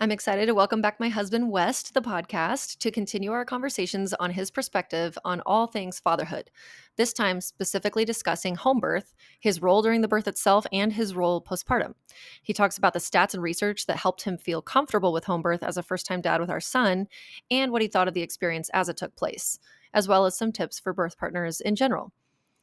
I'm excited to welcome back my husband, Wes, to the podcast to continue our conversations on his perspective on all things fatherhood. This time, specifically discussing home birth, his role during the birth itself, and his role postpartum. He talks about the stats and research that helped him feel comfortable with home birth as a first time dad with our son, and what he thought of the experience as it took place, as well as some tips for birth partners in general.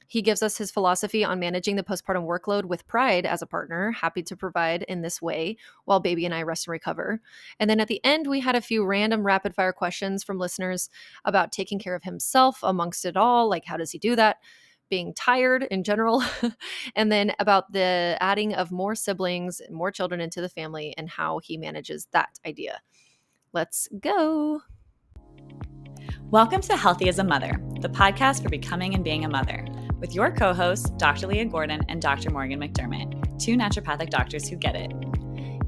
He gives us his philosophy on managing the postpartum workload with pride as a partner, happy to provide in this way while baby and I rest and recover. And then at the end, we had a few random rapid fire questions from listeners about taking care of himself amongst it all, like how does he do that? Being tired in general, and then about the adding of more siblings, more children into the family, and how he manages that idea. Let's go. Welcome to Healthy as a Mother, the podcast for becoming and being a mother, with your co-hosts, Dr. Leah Gordon and Dr. Morgan MacDermott, two naturopathic doctors who get it.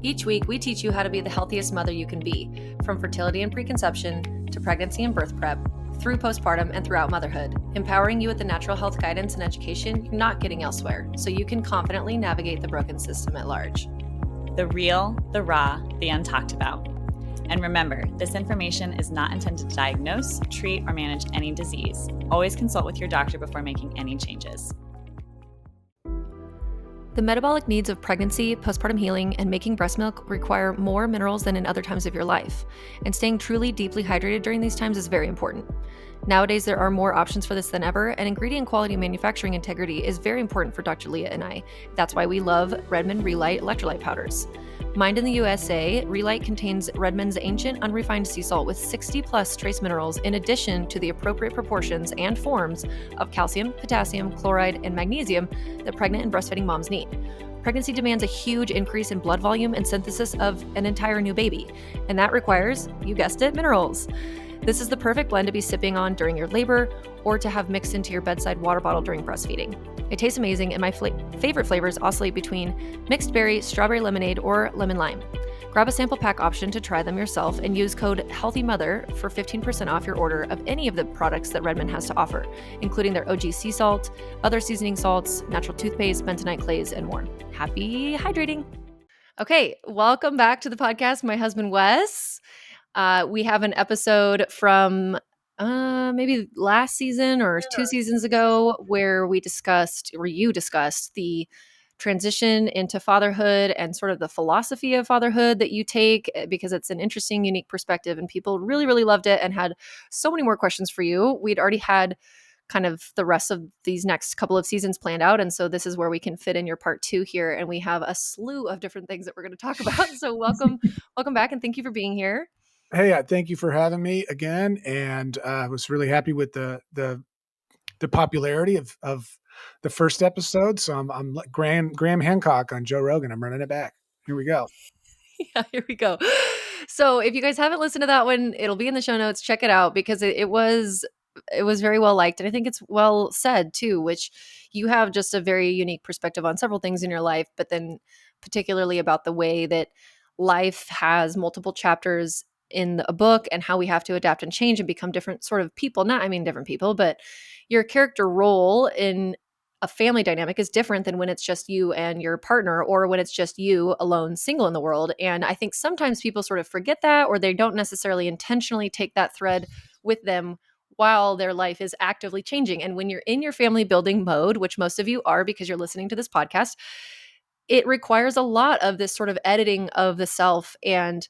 Each week, we teach you how to be the healthiest mother you can be, from fertility and preconception to pregnancy and birth prep, through postpartum and throughout motherhood, empowering you with the natural health guidance and education you're not getting elsewhere, so you can confidently navigate the broken system at large. The real, the raw, the untalked about. And remember, this information is not intended to diagnose, treat, or manage any disease. Always consult with your doctor before making any changes. The metabolic needs of pregnancy, postpartum healing, and making breast milk require more minerals than in other times of your life, and staying truly deeply hydrated during these times is very important. Nowadays, there are more options for this than ever, and ingredient quality and manufacturing integrity is very important for Dr. Leah and I. That's why we love Redmond Relight electrolyte powders. Mined in the USA, Relight contains Redmond's ancient unrefined sea salt with 60 plus trace minerals in addition to the appropriate proportions and forms of calcium, potassium, chloride, and magnesium that pregnant and breastfeeding moms need. Pregnancy demands a huge increase in blood volume and synthesis of an entire new baby, and that requires, you guessed it, minerals. This is the perfect blend to be sipping on during your labor or to have mixed into your bedside water bottle during breastfeeding. It tastes amazing, and my favorite flavors oscillate between mixed berry, strawberry lemonade, or lemon lime. Grab a sample pack option to try them yourself and use code HEALTHYMOTHER for 15% off your order of any of the products that Redmond has to offer, including their OG sea salt, other seasoning salts, natural toothpaste, bentonite clays, and more. Happy hydrating! Okay, welcome back to the podcast, my husband Wes. We have an episode from maybe last season or 2 seasons ago where we discussed, or you discussed, the transition into fatherhood and sort of the philosophy of fatherhood that you take, because it's an interesting, unique perspective, and people really, really loved it and had so many more questions for you. We'd already had kind of the rest of these next couple of seasons planned out. And so this is where we can fit in your part 2 here. And we have a slew of different things that we're going to talk about. So welcome back. And thank you for being here. Hey, thank you for having me again, and I was really happy with the popularity of the first episode. So I'm like Graham Hancock on Joe Rogan. I'm running it back. Here we go. Yeah, here we go. So if you guys haven't listened to that one, it'll be in the show notes. Check it out, because it was very well liked, and I think it's well said too. Which you have just a very unique perspective on several things in your life, but then particularly about the way that life has multiple chapters in a book and how we have to adapt and change and become different sort of people. Not, I mean, different people, but your character role in a family dynamic is different than when it's just you and your partner, or when it's just you alone, single in the world. And I think sometimes people sort of forget that, or they don't necessarily intentionally take that thread with them while their life is actively changing. And when you're in your family building mode, which most of you are because you're listening to this podcast, it requires a lot of this sort of editing of the self and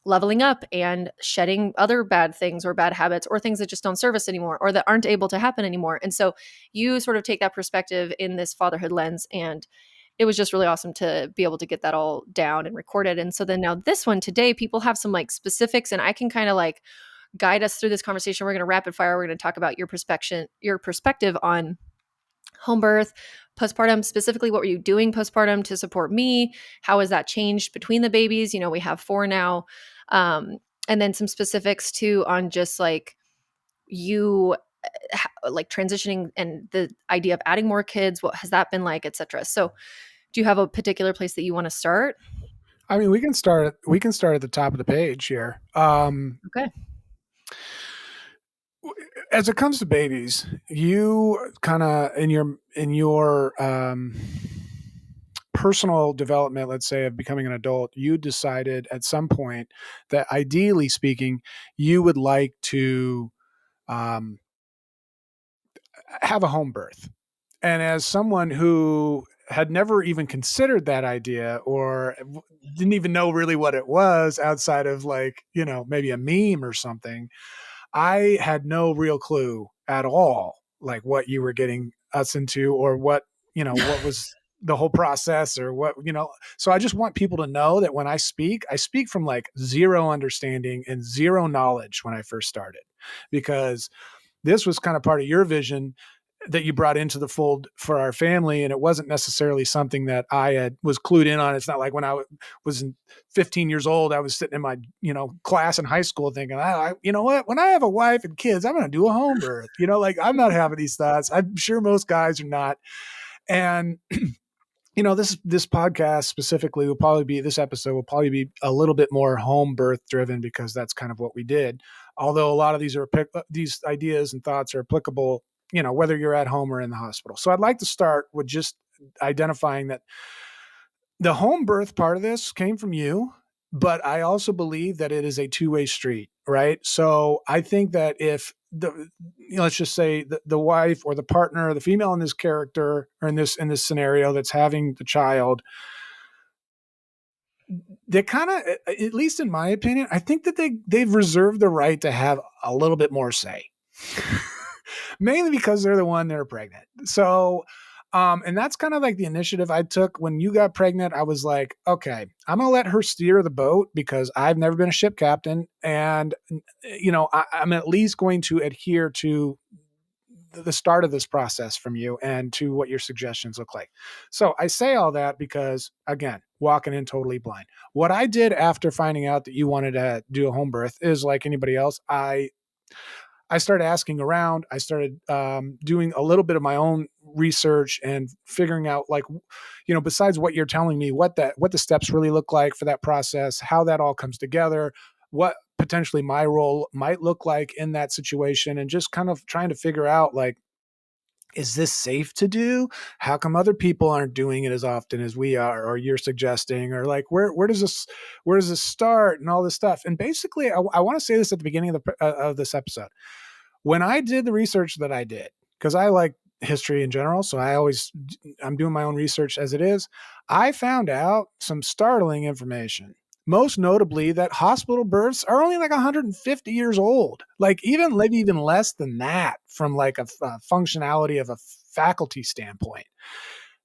leveling up and shedding other bad things or bad habits or things that just don't serve us anymore or that aren't able to happen anymore. And so you sort of take that perspective in this fatherhood lens, and it was just really awesome to be able to get that all down and recorded. And so then now this one today, people have some like specifics, and I can kind of like guide us through this conversation. We're going to rapid fire. We're going to talk about your perspective on home birth, postpartum. Specifically, what were you doing postpartum to support me? How has that changed between the babies? You know, we have 4 now. And then some specifics too on just like you like transitioning and the idea of adding more kids. What has that been like, etc. So do you have a particular place that you want to start? I mean, we can start at the top of the page here. Okay. As it comes to babies, you kind of in your personal development, let's say, of becoming an adult, you decided at some point that ideally speaking, you would like to um, have a home birth. And as someone who had never even considered that idea or didn't even know really what it was outside of like, maybe a meme or something, I had no real clue at all, like what you were getting us into or what was the whole process or so I just want people to know that when I speak from like zero understanding and zero knowledge when I first started, because this was kind of part of your vision that you brought into the fold for our family. And it wasn't necessarily something that was clued in on. It's not like when I was 15 years old, I was sitting in my, class in high school thinking, you know what, when I have a wife and kids, I'm going to do a home birth, like I'm not having these thoughts. I'm sure most guys are not. And this podcast specifically this episode will probably be a little bit more home birth driven because that's kind of what we did. Although a lot of these ideas and thoughts are applicable, whether you're at home or in the hospital. So I'd like to start with just identifying that the home birth part of this came from you, but I also believe that it is a two-way street, right? So I think that if let's just say the wife or the partner, or the female in this character or in this scenario that's having the child, they kind of, at least in my opinion, I think that they've reserved the right to have a little bit more say, mainly because they're the one that are pregnant. So, and that's kind of like the initiative I took when you got pregnant. I was like, okay, I'm going to let her steer the boat because I've never been a ship captain. And, I'm at least going to adhere to the start of this process from you and to what your suggestions look like. So I say all that because, again, walking in totally blind. What I did after finding out that you wanted to do a home birth is like anybody else. I started asking around. I started doing a little bit of my own research and figuring out, like, besides what you're telling me, what the steps really look like for that process, how that all comes together, what potentially my role might look like in that situation, and just kind of trying to figure out, like, is this safe to do? How come other people aren't doing it as often as we are, or you're suggesting, or like, where does this start and all this stuff? And basically, I want to say this at the beginning of this episode. When I did the research that I did, because I like history in general, so I'm doing my own research as it is, I found out some startling information. Most notably that hospital births are only like 150 years old, like live even less than that from like a functionality of a faculty standpoint.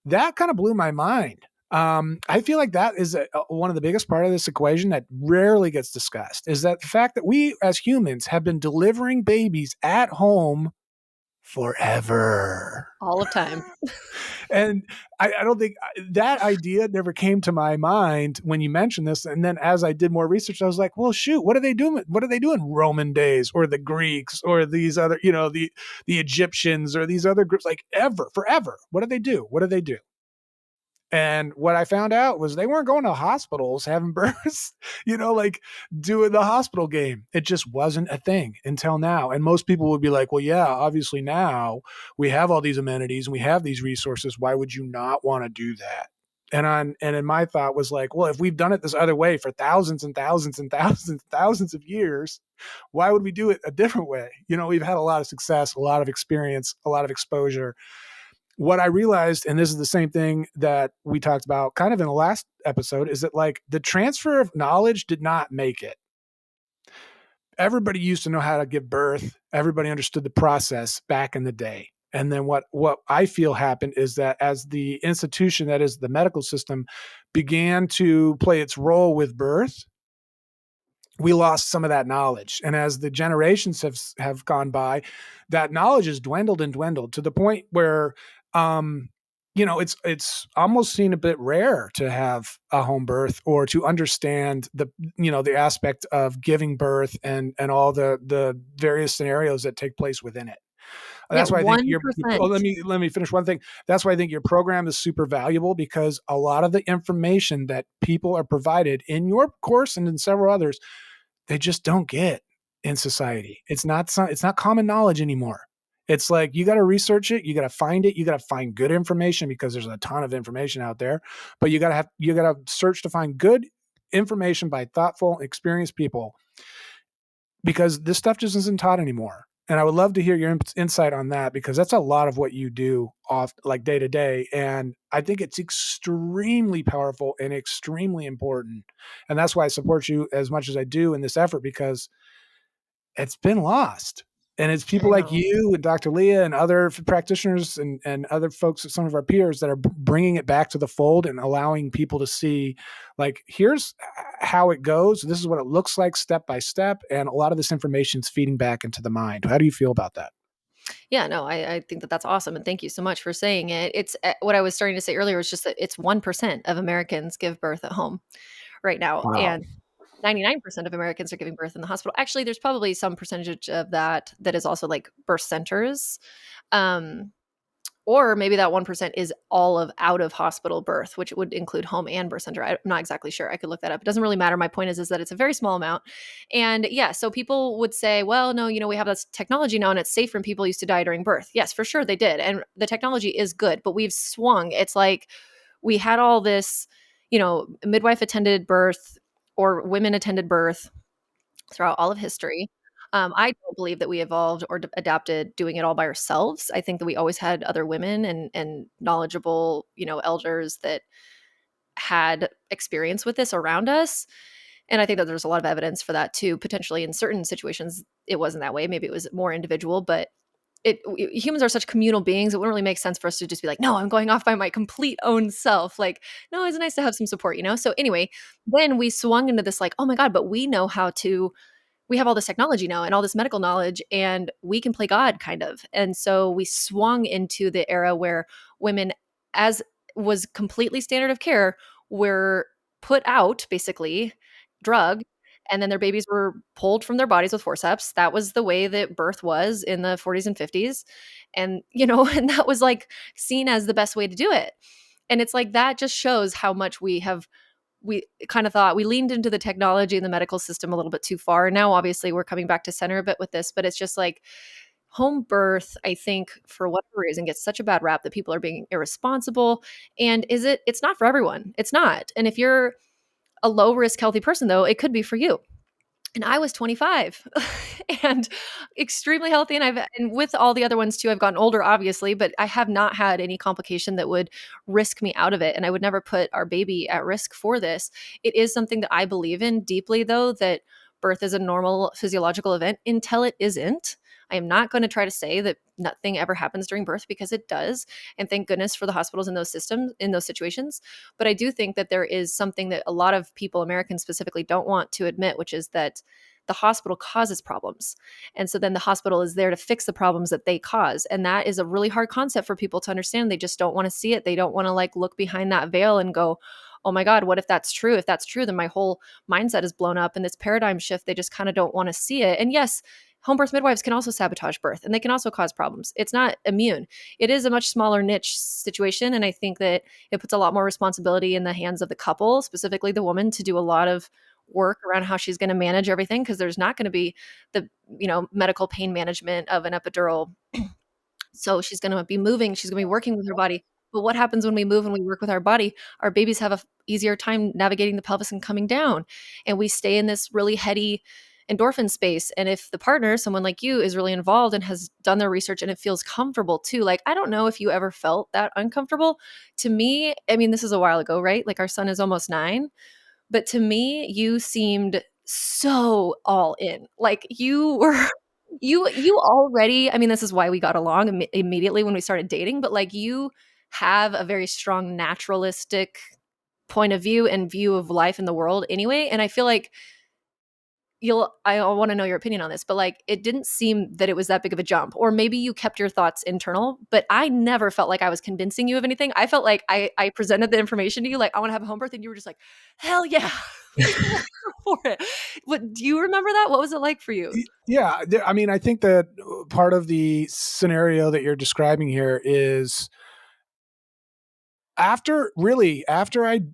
That kind of blew my mind. I feel like that is one of the biggest part of this equation that rarely gets discussed, is that the fact that we as humans have been delivering babies at home forever. All of time. And I don't think that idea never came to my mind when you mentioned this. And then as I did more research, I was like, well, shoot, what are they doing? What are they doing? Roman days or the Greeks or these other, the Egyptians or these other groups, like forever. What do they do? What do they do? And what I found out was they weren't going to hospitals having births, like doing the hospital game. It just wasn't a thing until now. And most people would be like, well, yeah, obviously now we have all these amenities and we have these resources. Why would you not want to do that? And in my thought was like, well, if we've done it this other way for thousands and thousands and thousands and thousands of years, why would we do it a different way? We've had a lot of success, a lot of experience, a lot of exposure. What I realized, and this is the same thing that we talked about kind of in the last episode, is that like the transfer of knowledge did not make it. Everybody used to know how to give birth. Everybody understood the process back in the day. And then what I feel happened is that as the institution, that is the medical system, began to play its role with birth, we lost some of that knowledge. And as the generations have gone by, that knowledge has dwindled and dwindled to the point where, it's almost seen a bit rare to have a home birth or to understand the aspect of giving birth and all the various scenarios that take place within it. That's why I think 1%. let me finish one thing. That's why I think your program is super valuable, because a lot of the information that people are provided in your course and in several others, they just don't get in society. It's not common knowledge anymore. It's like, you got to research it. You got to find it. You got to find good information, because there's a ton of information out there, but you got to search to find good information by thoughtful, experienced people, because this stuff just isn't taught anymore. And I would love to hear your insight on that, because that's a lot of what you do off, like, day to day. And I think it's extremely powerful and extremely important. And that's why I support you as much as I do in this effort, because it's been lost. And it's people I like know. you and Dr. Leah and other practitioners and other folks, some of our peers, that are bringing it back to the fold and allowing people to see, like, here's how it goes. This is what it looks like step by step. And a lot of this information is feeding back into the mind. How do you feel about that? Yeah, no, I think that that's awesome, and thank you so much for saying it. It's what I was starting to say earlier was just that it's 1% of Americans give birth at home right now, Wow. and 99% of Americans are giving birth in the hospital. Actually, there's probably some percentage of that that is also like birth centers. Um, or maybe that 1% is all of out of hospital birth, which would include home and birth center. I'm not exactly sure. I could look that up. It doesn't really matter. My point is that it's a very small amount. And yeah, so people would say, well, no, we have this technology now and it's safe when people used to die during birth. Yes, for sure they did. And the technology is good, but we've swung. It's like we had all this, midwife attended birth or women attended birth throughout all of history. I don't believe that we evolved or adapted doing it all by ourselves. I think that we always had other women and knowledgeable, elders that had experience with this around us. And I think that there's a lot of evidence for that too. Potentially in certain situations, it wasn't that way. Maybe it was more individual, but humans are such communal beings. It wouldn't really make sense for us to just be like, no, I'm going off by my complete own self. Like, no, it's nice to have some support. So anyway, then we swung into this like, oh my God, but we have all this technology now and all this medical knowledge, and we can play God kind of. And so we swung into the era where women, as was completely standard of care, were put out, basically drugged, and then their babies were pulled from their bodies with forceps. That was the way that birth was in the 40s and 50s. And, and that was like seen as the best way to do it. And it's like that just shows how much we kind of thought we leaned into the technology and the medical system a little bit too far. Now, obviously, we're coming back to center a bit with this, but it's just like home birth, I think, for whatever reason, gets such a bad rap that people are being irresponsible. And it's not for everyone. It's not. And if you're a low risk, healthy person, though, it could be for you. And I was 25 and extremely healthy. And with all the other ones too, I've gotten older, obviously, but I have not had any complication that would risk me out of it. And I would never put our baby at risk for this. It is something that I believe in deeply, though, that birth is a normal physiological event until it isn't. I am not going to try to say that nothing ever happens during birth, because it does. And thank goodness for the hospitals in those systems, in those situations. But I do think that there is something that a lot of people, Americans specifically, don't want to admit, which is that the hospital causes problems. And so then the hospital is there to fix the problems that they cause. And that is a really hard concept for people to understand. They just don't want to see it. They don't want to like look behind that veil and go, oh my God, what if that's true? If that's true, then my whole mindset is blown up and this paradigm shift, they just kind of don't want to see it. And yes, home birth midwives can also sabotage birth and they can also cause problems. It's not immune. It is a much smaller niche situation. And I think that it puts a lot more responsibility in the hands of the couple, specifically the woman, to do a lot of work around how she's going to manage everything, because there's not going to be the medical pain management of an epidural. So she's going to be moving, she's going to be working with her body. But what happens when we move and we work with our body? Our babies have a easier time navigating the pelvis and coming down, and we stay in this really heady endorphin space. And if the partner, someone like you, is really involved and has done their research and it feels comfortable too, like, I don't know if you ever felt that uncomfortable. To me, I mean, this is a while ago, right? Like, our son is almost 9, but to me, you seemed so all in. Like, you were you already, I mean, this is why we got along immediately when we started dating, but like, you have a very strong naturalistic point of view and view of life in the world anyway. And I feel like I want to know your opinion on this, but like, it didn't seem that it was that big of a jump. Or maybe you kept your thoughts internal, but I never felt like I was convincing you of anything. I felt like I presented the information to you, like, I want to have a home birth, and you were just like, hell yeah. Like, let's go for it. What do you remember that? What was it like for you? Yeah. I mean, I think that part of the scenario that you're describing here is after I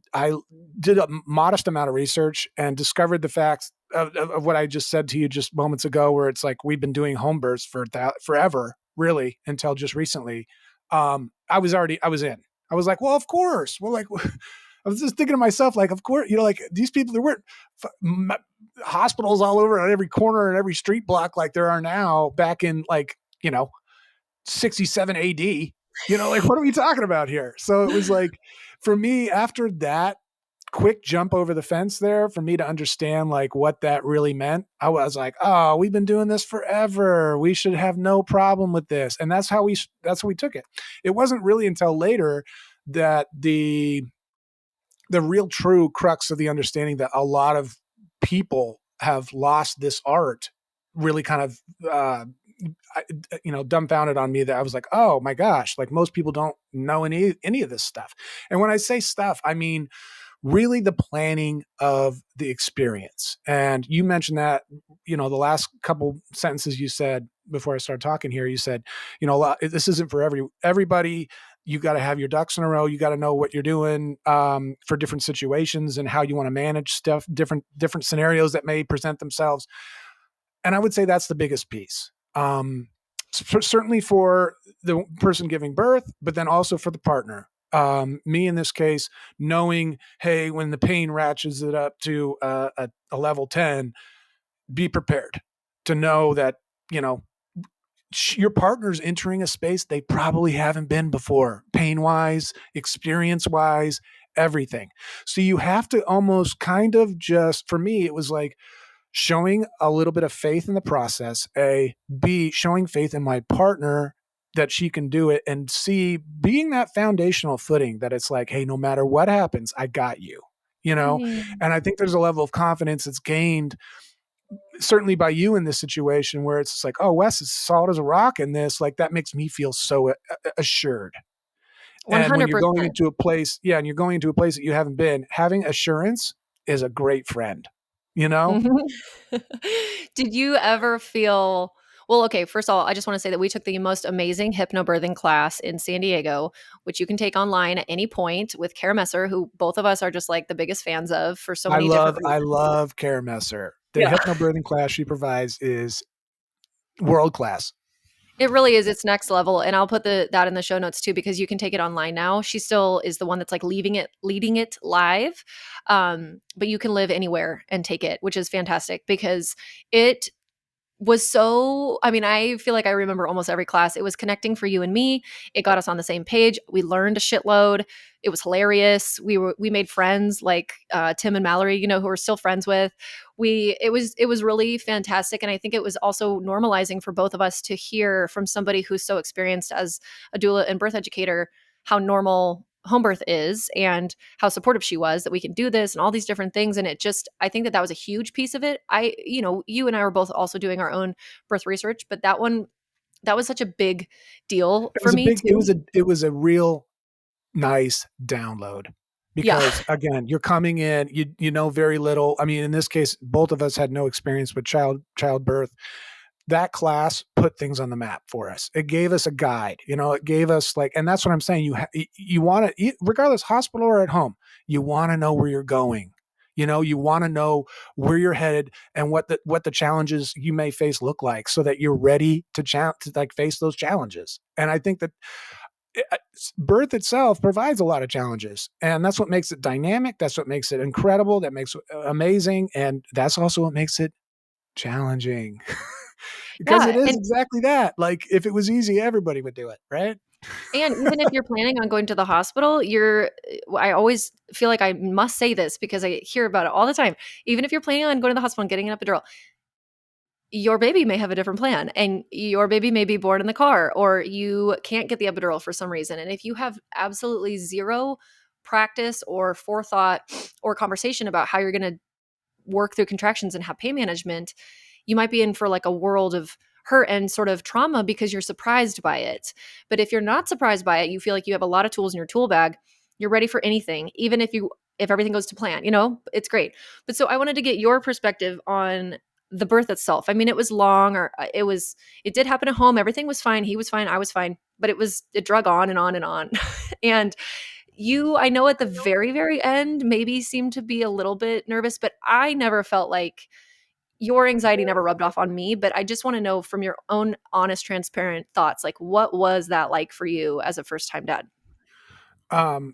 did a modest amount of research and discovered the facts of what I just said to you just moments ago, where it's like, we've been doing home births for forever. really until just recently. I was in. I was like, well, of course. Well, like, I was just thinking to myself, like, of course, like these people, there weren't hospitals all over on every corner and every street block like there are now back in like, 67 AD. Like, what are we talking about here? So it was like, for me, after that quick jump over the fence there, for me to understand like what that really meant, I was like, oh, we've been doing this forever. We should have no problem with this. And that's how we took it. It wasn't really until later that the real true crux of the understanding that a lot of people have lost this art really kind of dumbfounded on me, that I was like, oh my gosh, like most people don't know any of this stuff. And when I say stuff, I mean really the planning of the experience. And you mentioned that, the last couple sentences you said before I started talking here, you said, this isn't for everybody. You got to have your ducks in a row. You got to know what you're doing for different situations and how you want to manage stuff, different scenarios that may present themselves. And I would say that's the biggest piece. Certainly for the person giving birth, but then also for the partner. Me in this case, knowing, hey, when the pain ratchets it up to a level 10, be prepared to know that, your partner's entering a space they probably haven't been before, pain wise, experience wise, everything. So you have to almost kind of just, for me, it was like showing a little bit of faith in the process, B, showing faith in my partner that she can do it, and C, being that foundational footing that it's like, hey, no matter what happens, I got you, Mm. And I think there's a level of confidence that's gained certainly by you in this situation where it's just like, oh, Wes is solid as a rock in this. Like that makes me feel so assured. And when you're going 100%. into a place, and you're going into a place that you haven't been, having assurance is a great friend, Mhm. Did you ever feel well, okay, first of all, I just want to say that we took the most amazing hypnobirthing class in San Diego, which you can take online at any point with Kara Messer, who both of us are just like the biggest fans of for so many different I reasons. love Kara Messer. The Yeah. hypnobirthing class she provides is world class. It really is. It's next level, and I'll put that in the show notes too because you can take it online now. She still is the one that's like leading it live, but you can live anywhere and take it, which is fantastic because it was so I mean, I feel like I remember almost every class. It was connecting for you and me. It got us on the same page. We learned a shitload. It was hilarious. We made friends like Tim and Mallory, who we're still friends with. It was really fantastic. And I think it was also normalizing for both of us to hear from somebody who's so experienced as a doula and birth educator how normal home birth is and how supportive she was that we can do this and all these different things. And it just, I think that was a huge piece of it. You and I were both also doing our own birth research, but that was such a big deal It for was a me big, too. it was a real nice download Yeah. because again, you're coming in, you know very little. I mean, in this case, both of us had no experience with childbirth. That class put things on the map for us. It gave us a guide, it gave us like, and that's what I'm saying. You want to, regardless hospital or at home, you want to know where you're going. You want to know where you're headed and what the challenges you may face look like so that you're ready to like face those challenges. And I think that birth itself provides a lot of challenges, and that's what makes it dynamic. That's what makes it incredible. That makes it amazing. And that's also what makes it challenging. Because it Yeah. is exactly that. Like if it was easy, everybody would do it, right? And even if you're planning on going to the hospital, I always feel like I must say this because I hear about it all the time. Even if you're planning on going to the hospital and getting an epidural, your baby may have a different plan and your baby may be born in the car or you can't get the epidural for some reason. And if you have absolutely zero practice or forethought or conversation about how you're going to work through contractions and have pain management, you might be in for like a world of hurt and sort of trauma because you're surprised by it. But if you're not surprised by it, you feel like you have a lot of tools in your tool bag, you're ready for anything, even if everything goes to plan, it's great. But so I wanted to get your perspective on the birth itself. I mean, it was long or it did happen at home. Everything was fine. He was fine. I was fine, but it drug on and on and on. And I know at the very, very end, maybe seemed to be a little bit nervous, but I never felt like your anxiety never rubbed off on me, but I just want to know from your own honest, transparent thoughts, like what was that like for you as a first time dad?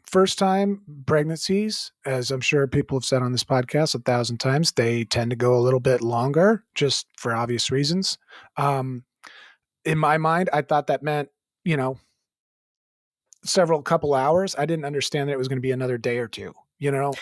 First time pregnancies, as I'm sure people have said on this podcast 1,000 times, they tend to go a little bit longer just for obvious reasons. Um, in my mind, I thought that meant, you know, several couple hours. I didn't understand that it was going to be another day or two,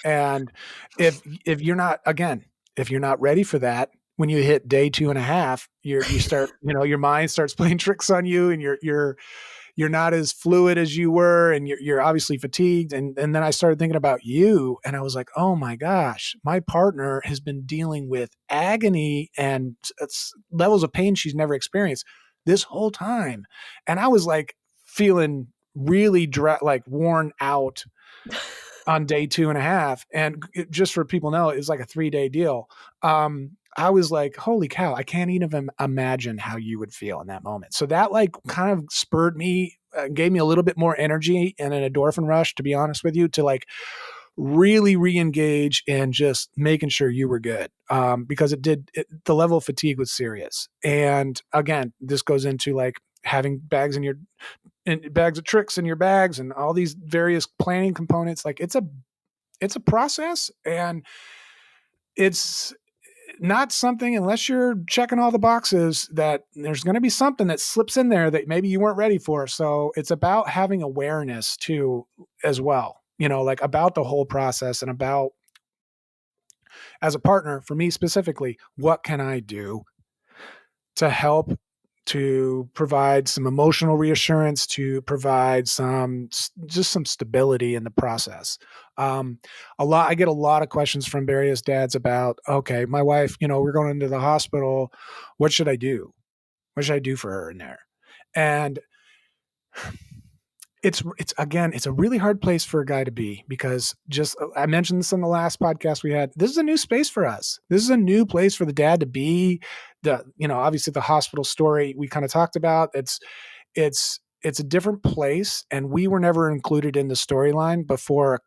and if you're not, again, if you're not ready for that, when you hit day 2.5, you start, your mind starts playing tricks on you, and you're not as fluid as you were, and you're obviously fatigued. And then I started thinking about you, and I was like, oh my gosh, my partner has been dealing with agony and levels of pain she's never experienced this whole time. And I was like feeling really like worn out on day 2.5. And just for people to know, it's like a 3-day deal. I was like, holy cow, I can't even imagine how you would feel in that moment. So that like kind of spurred me, gave me a little bit more energy and an endorphin rush, to be honest with you, to like really re-engage in just making sure you were good. Because the level of fatigue was serious. And again, this goes into like having bags of tricks in your bags and all these various planning components. Like it's a process, and it's not something, unless you're checking all the boxes, that there's going to be something that slips in there that maybe you weren't ready for. So it's about having awareness too, as well, like about the whole process, and about, as a partner, for me specifically, what can I do to help, to provide some emotional reassurance, to provide just some stability in the process. I get a lot of questions from various dads about, okay, my wife, we're going into the hospital. What should I do? What should I do for her in there? And it's again, it's a really hard place for a guy to be, because just, I mentioned this on the last podcast we had. This is a new space for us. This is a new place for the dad to be. Obviously the hospital story we kind of talked about. It's a different place, and we were never included in the storyline before,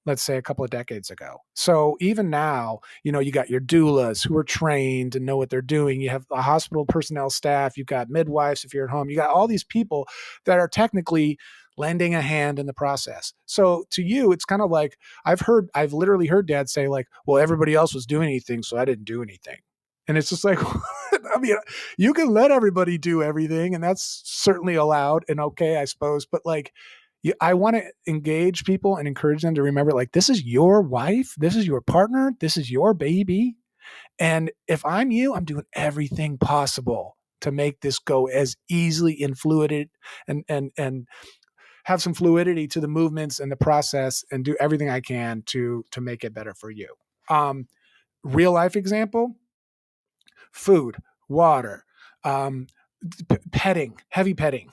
let's say a couple of decades ago. So even now, you got your doulas who are trained and know what they're doing. You have a hospital personnel staff. You've got midwives if you're at home. You got all these people that are technically lending a hand in the process. So to you, it's kind of like, I've literally heard dads say like, well, everybody else was doing anything, so I didn't do anything. And it's just like, I mean, you can let everybody do everything, and that's certainly allowed and okay, I suppose. But like, I want to engage people and encourage them to remember, like, this is your wife, this is your partner, this is your baby. And if I'm you, I'm doing everything possible to make this go as easily and fluid, and have some fluidity to the movements and the process, and do everything I can to make it better for you. Real life example: food, water, petting, heavy petting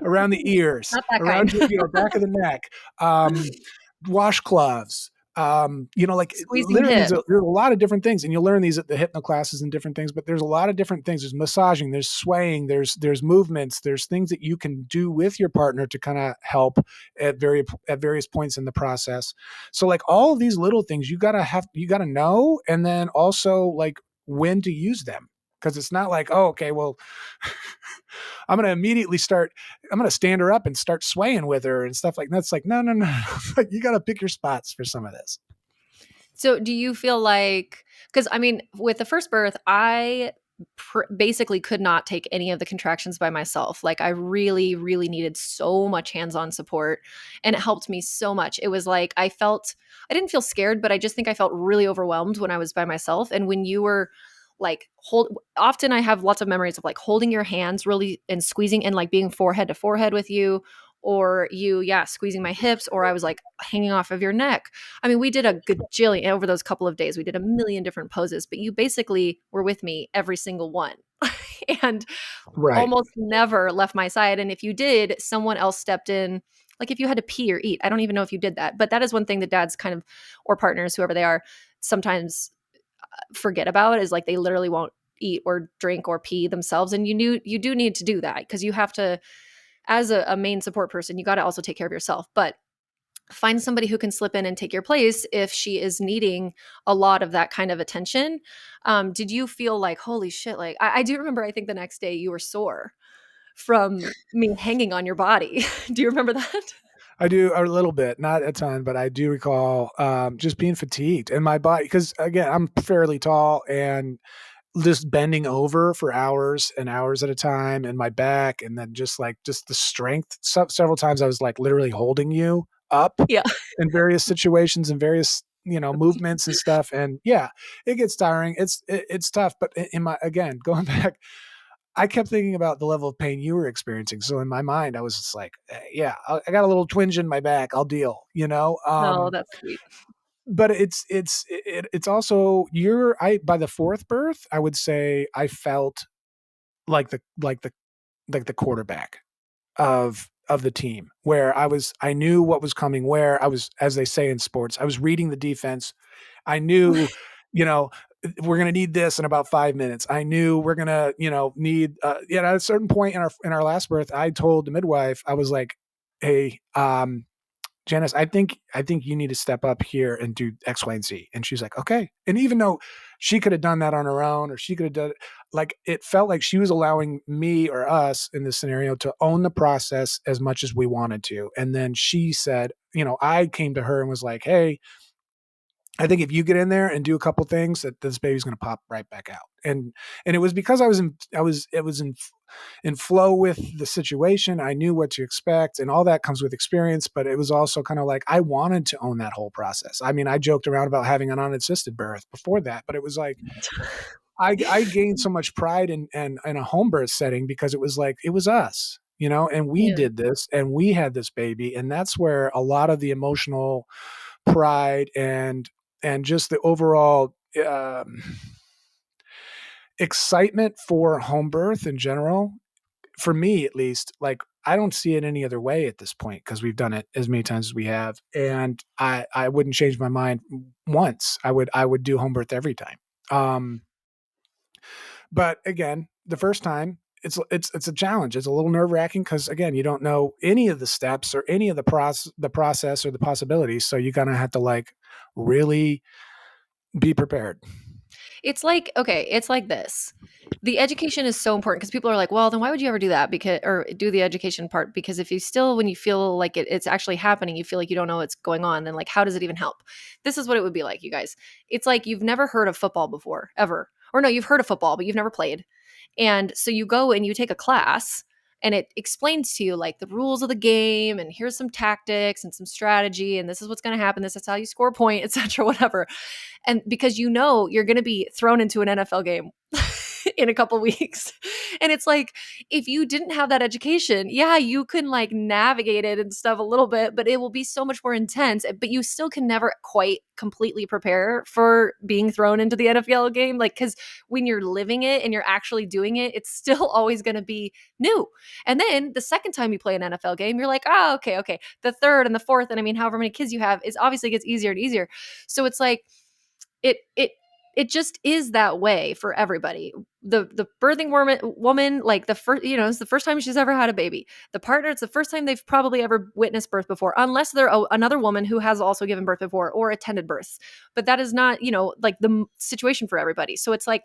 around the ears, Not that around kind. your back of the neck, washcloths, like Squeezing literally hips. there's a lot of different things, and you'll learn these at the hypno classes and different things, but there's a lot of different things. There's massaging, there's swaying, there's movements, there's things that you can do with your partner to kind of help at various points in the process. So like all of these little things you gotta know, and then also like when to use them. Because it's not like, oh, okay, well, I'm going to stand her up and start swaying with her and stuff like that. It's like, no. You got to pick your spots for some of this. So do you feel like, because I mean, with the first birth, I basically could not take any of the contractions by myself. Like I really, really needed so much hands-on support, and it helped me so much. It was like I didn't feel scared, but I just think I felt really overwhelmed when I was by myself. And when you were like often I have lots of memories of like holding your hands really and squeezing and like being forehead to forehead with you, or you, squeezing my hips, or I was like hanging off of your neck. I mean, we did a gajillion over those couple of days. We did a million different poses, but you basically were with me every single one and Right. almost never left my side. And if you did, someone else stepped in. Like if you had to pee or eat, I don't even know if you did that, but that is one thing that dads kind of, or partners, whoever they are, sometimes forget about, is like they literally won't eat or drink or pee themselves. And you do need to do that, because you have to, as a main support person, you got to also take care of yourself. But find somebody who can slip in and take your place if she is needing a lot of that kind of attention. Did you feel like, holy shit, like I do remember, I think the next day you were sore from me hanging on your body. Do you remember that? I do a little bit, not a ton, but I do recall just being fatigued and my body, because again, I'm fairly tall and just bending over for hours and hours at a time, and my back, and then just the strength. Several times I was like literally holding you up Yeah. in various situations and various movements and stuff. And yeah, it gets tiring. It's tough. But in my, again, going back, I kept thinking about the level of pain you were experiencing. So in my mind, I was just like, yeah, I got a little twinge in my back. I'll deal. No, that's sweet. But it's also by the fourth birth, I would say I felt like the quarterback of the team, where I knew what was coming, where I was, as they say in sports, I was reading the defense. I knew, you know, we're going to need this in about 5 minutes. I knew we're going to, need, at a certain point in our last birth, I told the midwife, I was like, hey, Janice, I think you need to step up here and do X, Y, and Z. And she's like, okay. And even though she could have done that on her own, or she could have done it, like, it felt like she was allowing me or us in this scenario to own the process as much as we wanted to. And then she said, I came to her and was like, hey, I think if you get in there and do a couple things, that this baby's going to pop right back out. And it was because it was in flow with the situation. I knew what to expect, and all that comes with experience. But it was also kind of like, I wanted to own that whole process. I mean, I joked around about having an unassisted birth before that, but it was like, I gained so much pride in a home birth setting, because it was like, it was us, and we Yeah. did this and we had this baby. And that's where a lot of the emotional pride and just the overall excitement for home birth in general, for me at least, like, I don't see it any other way at this point, because we've done it as many times as we have, and I wouldn't change my mind once. I would do home birth every time. Um, but again, the first time, it's a challenge. It's a little nerve wracking, because again, you don't know any of the steps or any of the process or the possibilities. So you're gonna have to, like, really be prepared. It's like, okay, it's like this. The education is so important, because people are like, well, then why would you ever do that? Because, or do the education part? Because if you still, when you feel like it's actually happening, you feel like you don't know what's going on, then like, how does it even help? This is what it would be like, you guys. It's like you've never heard of football before, ever. Or no, you've heard of football, but you've never played. And so you go and you take a class, and it explains to you like the rules of the game, and here's some tactics and some strategy, and this is what's going to happen. This is how you score a point, etc., whatever. And because you're going to be thrown into an NFL game in a couple weeks. And it's like, if you didn't have that education, yeah, you can like navigate it and stuff a little bit, but it will be so much more intense. But you still can never quite completely prepare for being thrown into the NFL game. Like, because when you're living it and you're actually doing it, it's still always going to be new. And then the second time you play an NFL game, you're like, oh, okay. The third and the fourth, and I mean, however many kids you have, is obviously gets easier and easier. So it's like, it it it just is that way for everybody. The birthing woman, like the first, it's the first time she's ever had a baby. The partner, it's the first time they've probably ever witnessed birth before, unless they're another woman who has also given birth before or attended births. But that is not, like the situation for everybody. So it's like,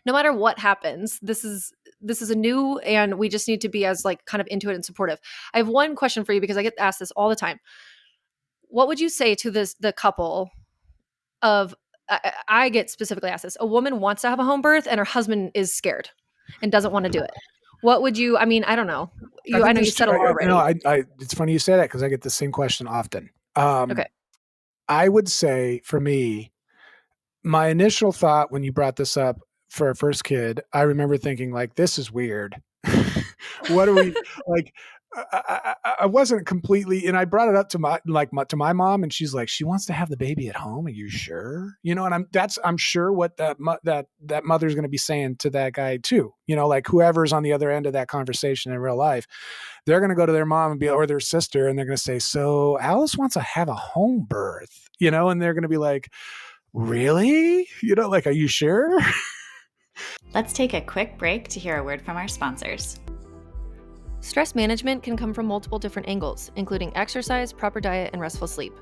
no matter what happens, this is a new, and we just need to be as like kind of into it and supportive. I have one question for you, because I get asked this all the time. What would you say to the couple of, I get specifically asked this. A woman wants to have a home birth and her husband is scared and doesn't want to do it. What would you? I mean, I don't know. I know you said a lot already. It's funny you say that, because I get the same question often. Okay. I would say, for me, my initial thought when you brought this up for our first kid, I remember thinking, like, this is weird. What are we like? I wasn't completely, and I brought it up to to my mom, and she's like, she wants to have the baby at home. Are you sure? And I'm sure what that mother's going to be saying to that guy too. Like, whoever's on the other end of that conversation in real life, they're going to go to their mom or their sister, and they're going to say, so Alice wants to have a home birth, and they're going to be like, really? Like, are you sure? Let's take a quick break to hear a word from our sponsors. Stress management can come from multiple different angles, including exercise, proper diet, and restful sleep.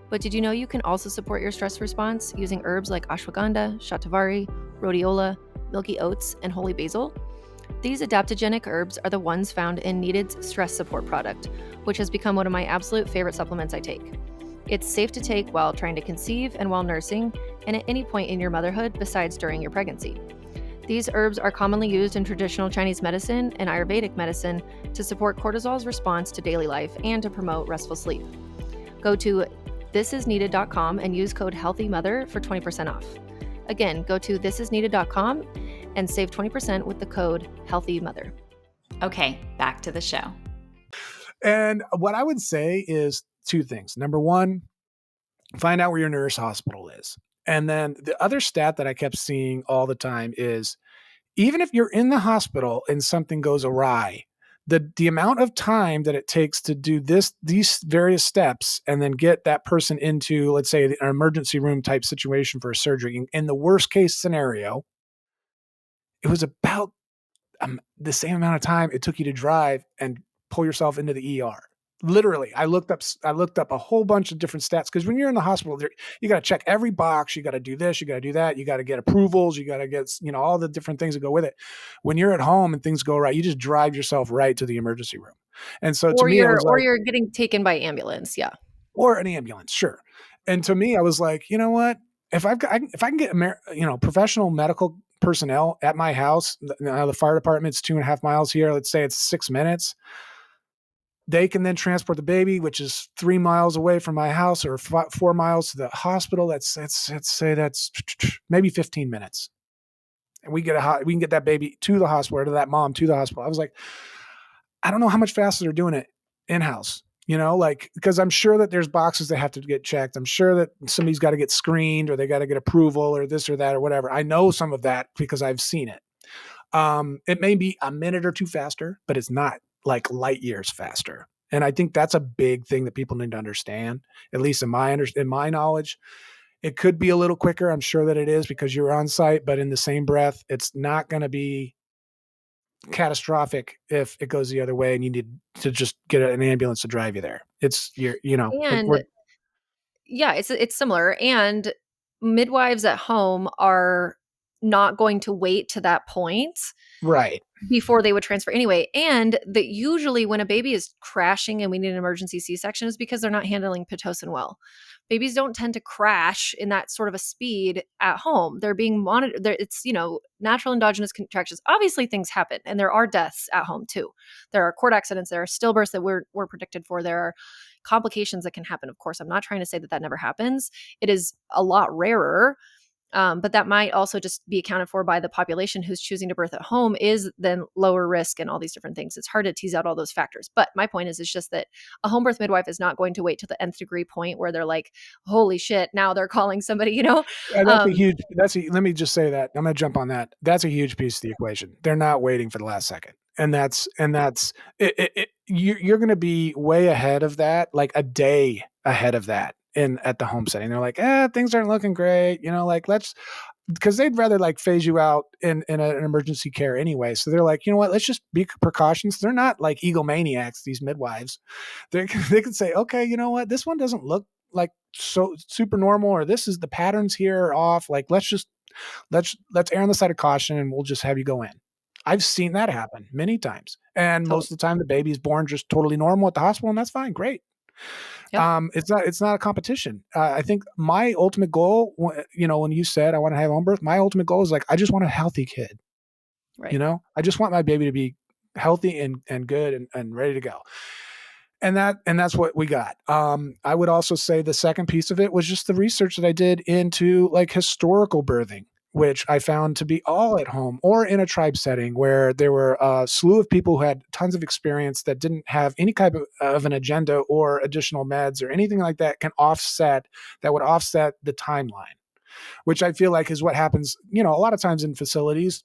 But did you know you can also support your stress response using herbs like ashwagandha, shatavari, rhodiola, milky oats, and holy basil? These adaptogenic herbs are the ones found in Needed's stress support product, which has become one of my absolute favorite supplements I take. It's safe to take while trying to conceive and while nursing, and at any point in your motherhood besides during your pregnancy. These herbs are commonly used in traditional Chinese medicine and Ayurvedic medicine to support cortisol's response to daily life and to promote restful sleep. Go to thisisneeded.com and use code HEALTHYMOTHER for 20% off. Again, go to thisisneeded.com and save 20% with the code HEALTHYMOTHER. Okay, back to the show. And what I would say is two things. Number one, find out where your nearest hospital is. And then the other stat that I kept seeing all the time is even if you're in the hospital and something goes awry, the amount of time that it takes to do these various steps and then get that person into, let's say, an emergency room type situation for a surgery, in the worst case scenario, it was about the same amount of time it took you to drive and pull yourself into the ER. Literally, I looked up a whole bunch of different stats because when you're in the hospital, you got to check every box. You got to do this. You got to do that. You got to get approvals. You got to get, all the different things that go with it. When you're at home and things go right, you just drive yourself right to the emergency room. And so to me, I was like, or you're getting taken by ambulance. Yeah. Or an ambulance. Sure. And to me, I was like, you know what? If I can get, professional medical personnel at my house, now the fire department's 2.5 miles here. Let's say it's 6 minutes. They can then transport the baby, which is 3 miles away from my house, or 4 miles to the hospital. Let's say that's maybe 15 minutes. And we can get that baby to the hospital, or to that mom to the hospital. I was like, I don't know how much faster they're doing it in-house, because I'm sure that there's boxes that have to get checked. I'm sure that somebody's got to get screened, or they got to get approval, or this or that or whatever. I know some of that because I've seen it. It may be a minute or two faster, but it's not like light years faster. And I think that's a big thing that people need to understand, at least in my knowledge. It could be a little quicker. I'm sure that it is because you're on site, but in the same breath, it's not going to be catastrophic if it goes the other way and you need to just get an ambulance to drive you there. It's it's similar. And midwives at home are not going to wait to that point, right, before they would transfer anyway. And that usually when a baby is crashing and we need an emergency C-section is because they're not handling Pitocin well. Babies don't tend to crash in that sort of a speed at home. They're being monitored. It's, natural endogenous contractions. Obviously things happen, and there are deaths at home too. There are cord accidents. There are stillbirths that we're predicted for. There are complications that can happen. Of course, I'm not trying to say that never happens. It is a lot rarer. But that might also just be accounted for by the population who's choosing to birth at home is then lower risk and all these different things. It's hard to tease out all those factors. But my point is, it's just that a home birth midwife is not going to wait to the nth degree point where they're like, holy shit, now they're calling somebody, Let me just say that. I'm going to jump on that. That's a huge piece of the equation. They're not waiting for the last second. And that's it. You're going to be way ahead of that, like a day ahead of that at the home setting. They're like, things aren't looking great. Because they'd rather like phase you out in an emergency care anyway. So they're like, you know what, let's just be precautions. They're not like egomaniacs, these midwives. They can say, okay, you know what, this one doesn't look like so super normal, or this is the patterns here are off. Like, let's err on the side of caution and we'll just have you go in. I've seen that happen many times. And most of the time the baby's born just totally normal at the hospital, and that's fine. Great. Yep. It's not a competition. I think my ultimate goal, when you said I want to have home birth, my ultimate goal is like, I just want a healthy kid. Right. I just want my baby to be healthy and good and ready to go. And that's what we got. I would also say the second piece of it was just the research that I did into like historical birthing, which I found to be all at home or in a tribe setting where there were a slew of people who had tons of experience that didn't have any type of an agenda or additional meds or anything like that that would offset the timeline, which I feel like is what happens, a lot of times in facilities.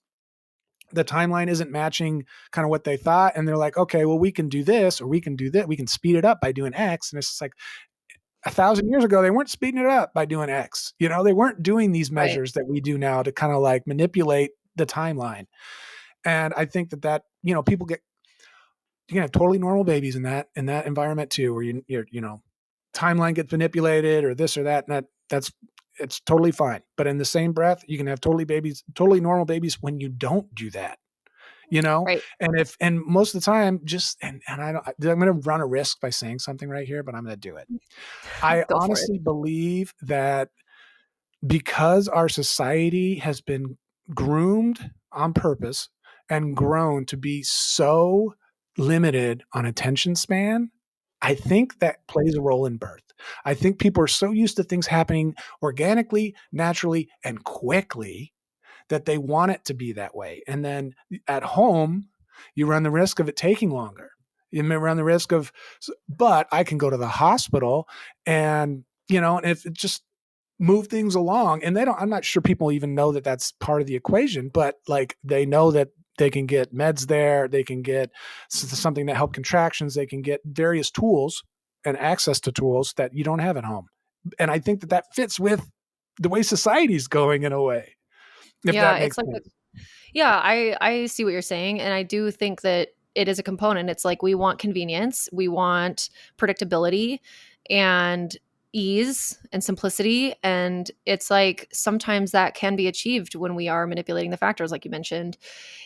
The timeline isn't matching kind of what they thought. And they're like, okay, well, we can do this or we can do that. We can speed it up by doing X. And it's just like, 1,000 years ago, they weren't speeding it up by doing X. They weren't doing these measures that we do now to kind of like manipulate the timeline. And I think that people get you can have totally normal babies in that environment too, where you're, timeline gets manipulated or this or that, and it's totally fine. But in the same breath, you can have totally normal babies when you don't do that, Right. and most of the time, and I'm going to run a risk by saying something right here, but I'm going to do it. I Go for it. honestly believe that because our society has been groomed on purpose and grown to be so limited on attention span, I think that plays a role in birth. I think people are so used to things happening organically, naturally, and quickly that they want it to be that way. And then at home, you run the risk of it taking longer. You may run the risk of, but I can go to the hospital and, and if it just move things along, and I'm not sure people even know that that's part of the equation, but like they know that they can get meds there, they can get something that help contractions, they can get various tools and access to tools that you don't have at home. And I think that fits with the way society's going in a way, if Yeah, that it's makes like sense. yeah, I see what you're saying, and I do think that it is a component. It's like we want convenience, we want predictability and ease and simplicity, and it's like sometimes that can be achieved when we are manipulating the factors like you mentioned.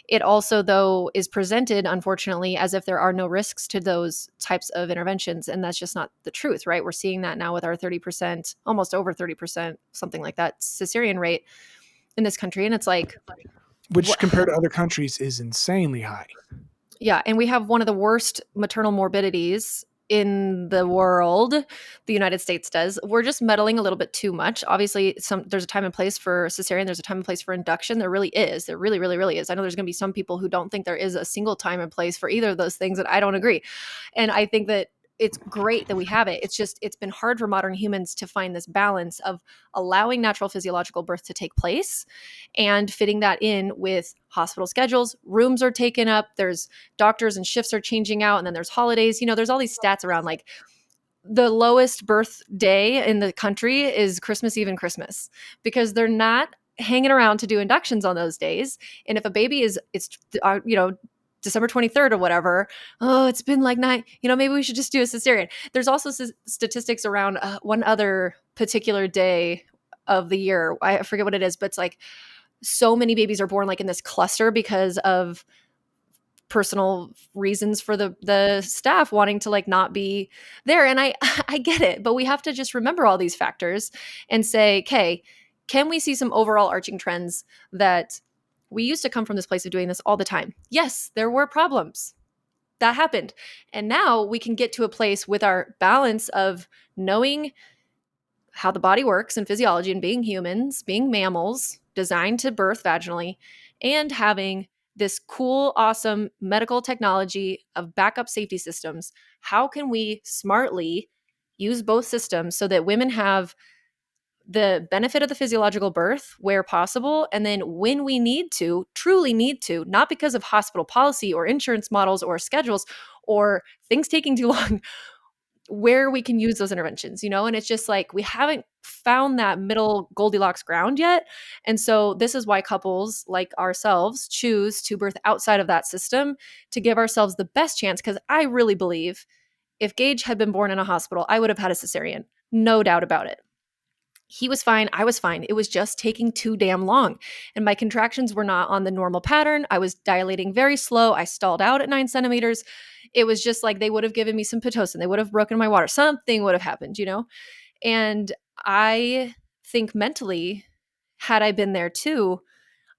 It also though is presented unfortunately as if there are no risks to those types of interventions, and that's just not the truth, right? We're seeing that now with our 30%, almost over 30%, something like that cesarean rate in this country, and it's like Which what compared to other countries is insanely high. Yeah, and we have one of the worst maternal morbidities in the world. The United States does. We're just meddling a little bit too much. Obviously, there's a time and place for cesarean, there's a time and place for induction. There really is. There really, really, really is. I know there's going to be some people who don't think there is a single time and place for either of those things, and I don't agree. And I think that it's great that we have it. It's just it's been hard for modern humans to find this balance of allowing natural physiological birth to take place and fitting that in with hospital schedules. Rooms are taken up, there's doctors and shifts are changing out, and then there's holidays. There's all these stats around like the lowest birth day in the country is Christmas Eve and Christmas because they're not hanging around to do inductions on those days. And if a baby it's December 23rd or whatever, oh, it's been like 9, maybe we should just do a cesarean. There's also statistics around one other particular day of the year. I forget what it is, but it's like so many babies are born like in this cluster because of personal reasons for the staff wanting to like not be there. And I I get it, but we have to just remember all these factors and say, okay, can we see some overall arching trends that we used to come from this place of doing this all the time? Yes, there were problems. That happened. And now we can get to a place with our balance of knowing how the body works and physiology and being humans, being mammals designed to birth vaginally, and having this cool, awesome medical technology of backup safety systems. How can we smartly use both systems so that women have the benefit of the physiological birth where possible? And then when we need to, truly need to, not because of hospital policy or insurance models or schedules or things taking too long, where we can use those interventions, and it's just like we haven't found that middle Goldilocks ground yet. And so this is why couples like ourselves choose to birth outside of that system to give ourselves the best chance. Because I really believe if Gage had been born in a hospital, I would have had a cesarean, no doubt about it. He was fine. I was fine. It was just taking too damn long. And my contractions were not on the normal pattern. I was dilating very slow. I stalled out at 9 centimeters. It was just like they would have given me some Pitocin. They would have broken my water. Something would have happened. And I think mentally, had I been there too,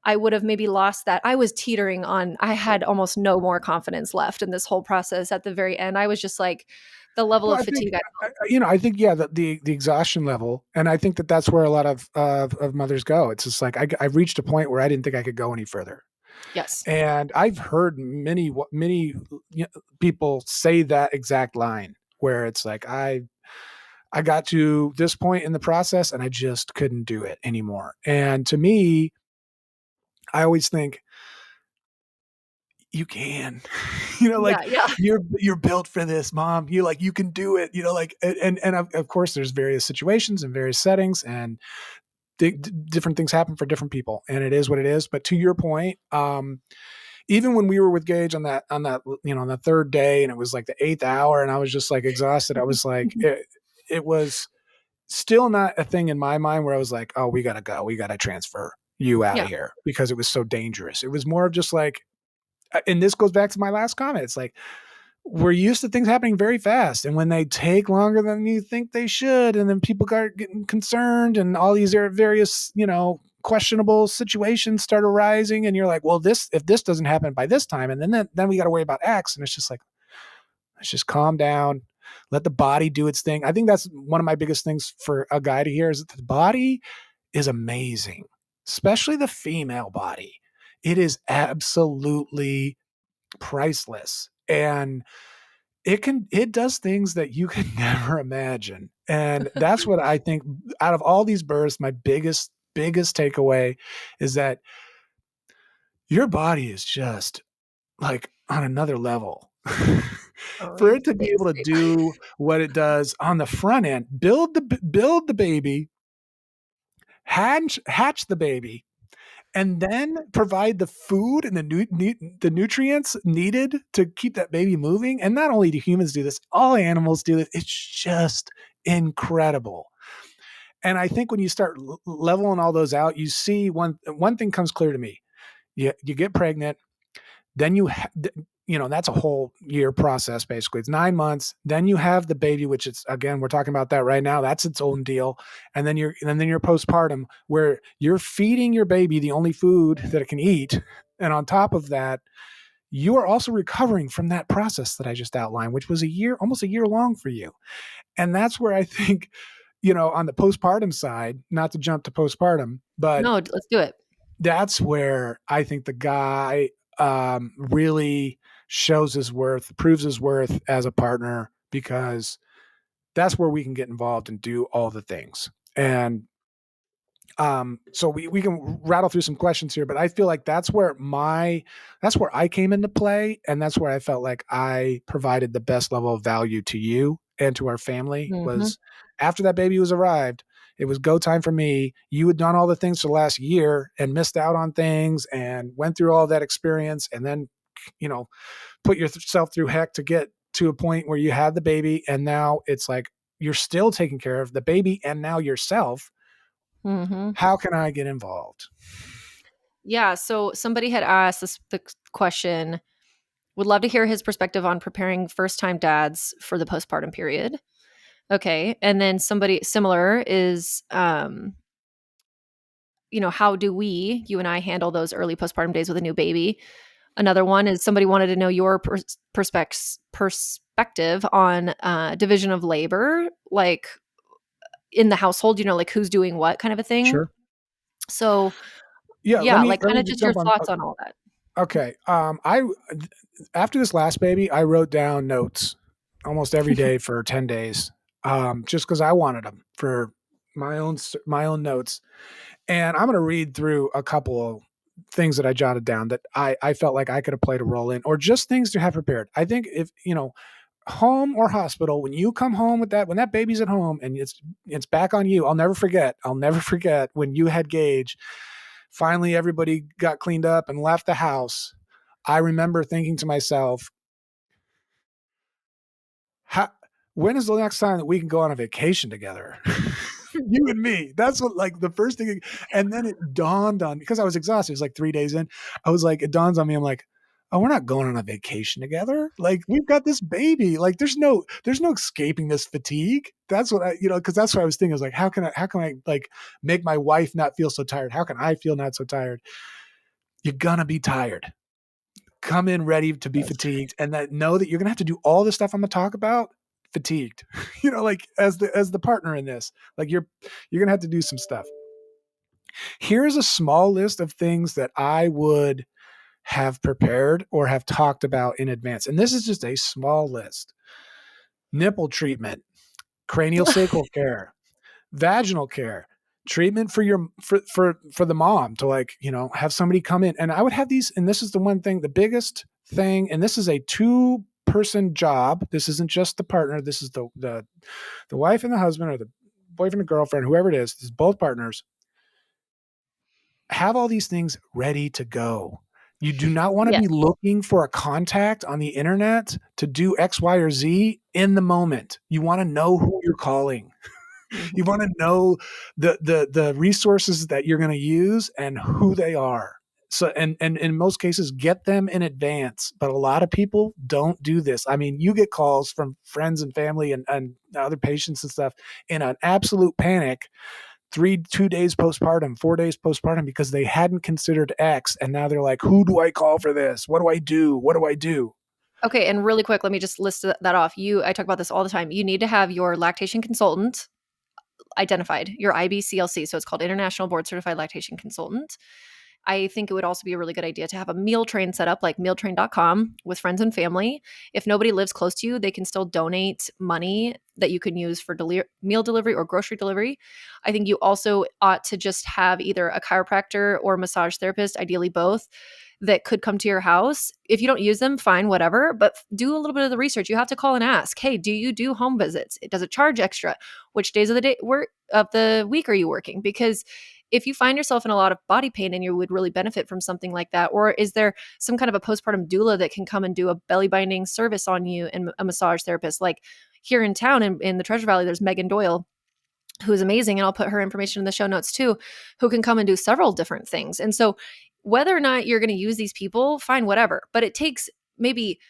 I would have maybe lost that. I was teetering on, I had almost no more confidence left in this whole process at the very end. I was just like, the level Well, of I think, fatigue. I think, yeah, the exhaustion level, and I think that's where a lot of mothers go. It's just like I've reached a point where I didn't think I could go any further, Yes. and I've heard many people say that exact line where it's like I got to this point in the process and I just couldn't do it anymore. And to me, I always think you can, Yeah. like Yeah. you're built for this, mom. You can do it, like, and of course there's various situations and various settings and different things happen for different people and it is what it is. But to your point, even when we were with Gage on that on the third day, and it was like the 8th hour, and I was just like exhausted. I was like, it was still not a thing in my mind where I was like, oh, we gotta go, we gotta transfer you out of Yeah. here because it was so dangerous. It was more of just like, and this goes back to my last comment. It's like, we're used to things happening very fast, and when they take longer than you think they should, and then people start getting concerned, and all these various questionable situations start arising, and you're like, well, this if this doesn't happen by this time, and then we got to worry about X, and it's just like, let's just calm down, let the body do its thing. I think that's one of my biggest things for a guy to hear, is that the body is amazing, especially the female body. It is absolutely priceless, and it does things that you could never imagine. And that's what I think, out of all these births, my biggest takeaway is that your body is just like on another level. For Totally. it to be Same, able to same. do what it does on the front end, build the baby, hatch the baby, and then provide the food and the nutrients needed to keep that baby moving. And not only do humans do this, all animals do it. It's just incredible. And I think when you start leveling all those out, you see one thing comes clear to me. You get pregnant, then that's a whole year process. Basically, it's 9 months. Then you have the baby, which is, again, we're talking about that right now. That's its own deal. And then you're postpartum, where you're feeding your baby the only food that it can eat. And on top of that, you are also recovering from that process that I just outlined, which was almost a year long for you. And that's where I think, on the postpartum side, not to jump to postpartum, but No, let's do it. that's where I think the guy really shows his worth, proves his worth as a partner, because that's where we can get involved and do all the things. And so we can rattle through some questions here, but I feel like that's where I came into play, and that's where I felt like I provided the best level of value to you and to our family. Mm-hmm. Was after that baby was arrived, it was go time for me. You had done all the things for the last year and missed out on things and went through all that experience, and then put yourself through heck to get to a point where you had the baby, and now it's like you're still taking care of the baby and now yourself. Mm-hmm. How can I get involved? Yeah. So somebody had asked the question. Would love to hear his perspective on preparing first-time dads for the postpartum period. Okay. And then somebody similar is, how do you and I handle those early postpartum days with a new baby? Another one is somebody wanted to know your perspective on division of labor, like in the household, like who's doing what kind of a thing. Sure. So, Yeah, yeah, like let kind me of just your jump on. thoughts on all that. Okay. I After this last baby, I wrote down notes almost every day for 10 days. Just because I wanted them for my own notes. And I'm going to read through a couple of things that I jotted down that I felt like I could have played a role in, or just things to have prepared. I think if, home or hospital, when you come home when that baby's at home and it's back on you. I'll never forget when you had Gage. Finally, everybody got cleaned up and left the house. I remember thinking to myself, when is the next time that we can go on a vacation together? You and me. That's what, like, the first thing. And then it dawned on me, because I was exhausted. It was like 3 days in. It dawns on me. I'm like, oh, we're not going on a vacation together. Like, we've got this baby. Like, there's no escaping this fatigue. That's what because that's what I was thinking. I was like, how can I like make my wife not feel so tired? How can I feel not so tired? You're gonna be tired. Come in ready to be fatigued, and know that you're gonna have to do all the stuff I'm gonna talk about fatigued. Like, as the partner in this, like, you're gonna have to do some stuff. Here's a small list of things that I would have prepared or have talked about in advance, and this is just a small list. Nipple treatment, cranial sacral care, vaginal care, treatment for the mom to, like, have somebody come in. And I would have these, and this is the one thing, the biggest thing, and this is a 2-person job. This isn't just the partner. This is the wife and the husband, or the boyfriend and girlfriend, whoever it is. This is both partners. Have all these things ready to go. You do not want to Yeah. be looking for a contact on the internet to do X, Y, or Z in the moment. You want to know who you're calling. You want to know the resources that you're going to use and who they are. So, and in most cases, get them in advance. But a lot of people don't do this. I mean, you get calls from friends and family and other patients and stuff in an absolute panic 2 days postpartum, 4 days postpartum, because they hadn't considered X. And now they're like, who do I call for this? What do I do? What do I do? Okay, and really quick, let me just list that off. I talk about this all the time. You need to have your lactation consultant identified, your IBCLC. So it's called International Board Certified Lactation Consultant. I think it would also be a really good idea to have a meal train set up like mealtrain.com with friends and family. If nobody lives close to you, they can still donate money that you can use for meal delivery or grocery delivery. I think you also ought to just have either a chiropractor or massage therapist, ideally both, that could come to your house. If you don't use them, fine, whatever, but do a little bit of the research. You have to call and ask, hey, do you do home visits? Does it charge extra? Which days of the week are you working? Because if you find yourself in a lot of body pain and you would really benefit from something like that, or is there some kind of a postpartum doula that can come and do a belly binding service on you, and a massage therapist? Like here in town in the Treasure Valley, there's Megan Doyle, who is amazing, and I'll put her information in the show notes too, who can come and do several different things. And so whether or not you're going to use these people, fine, whatever, but it takes maybe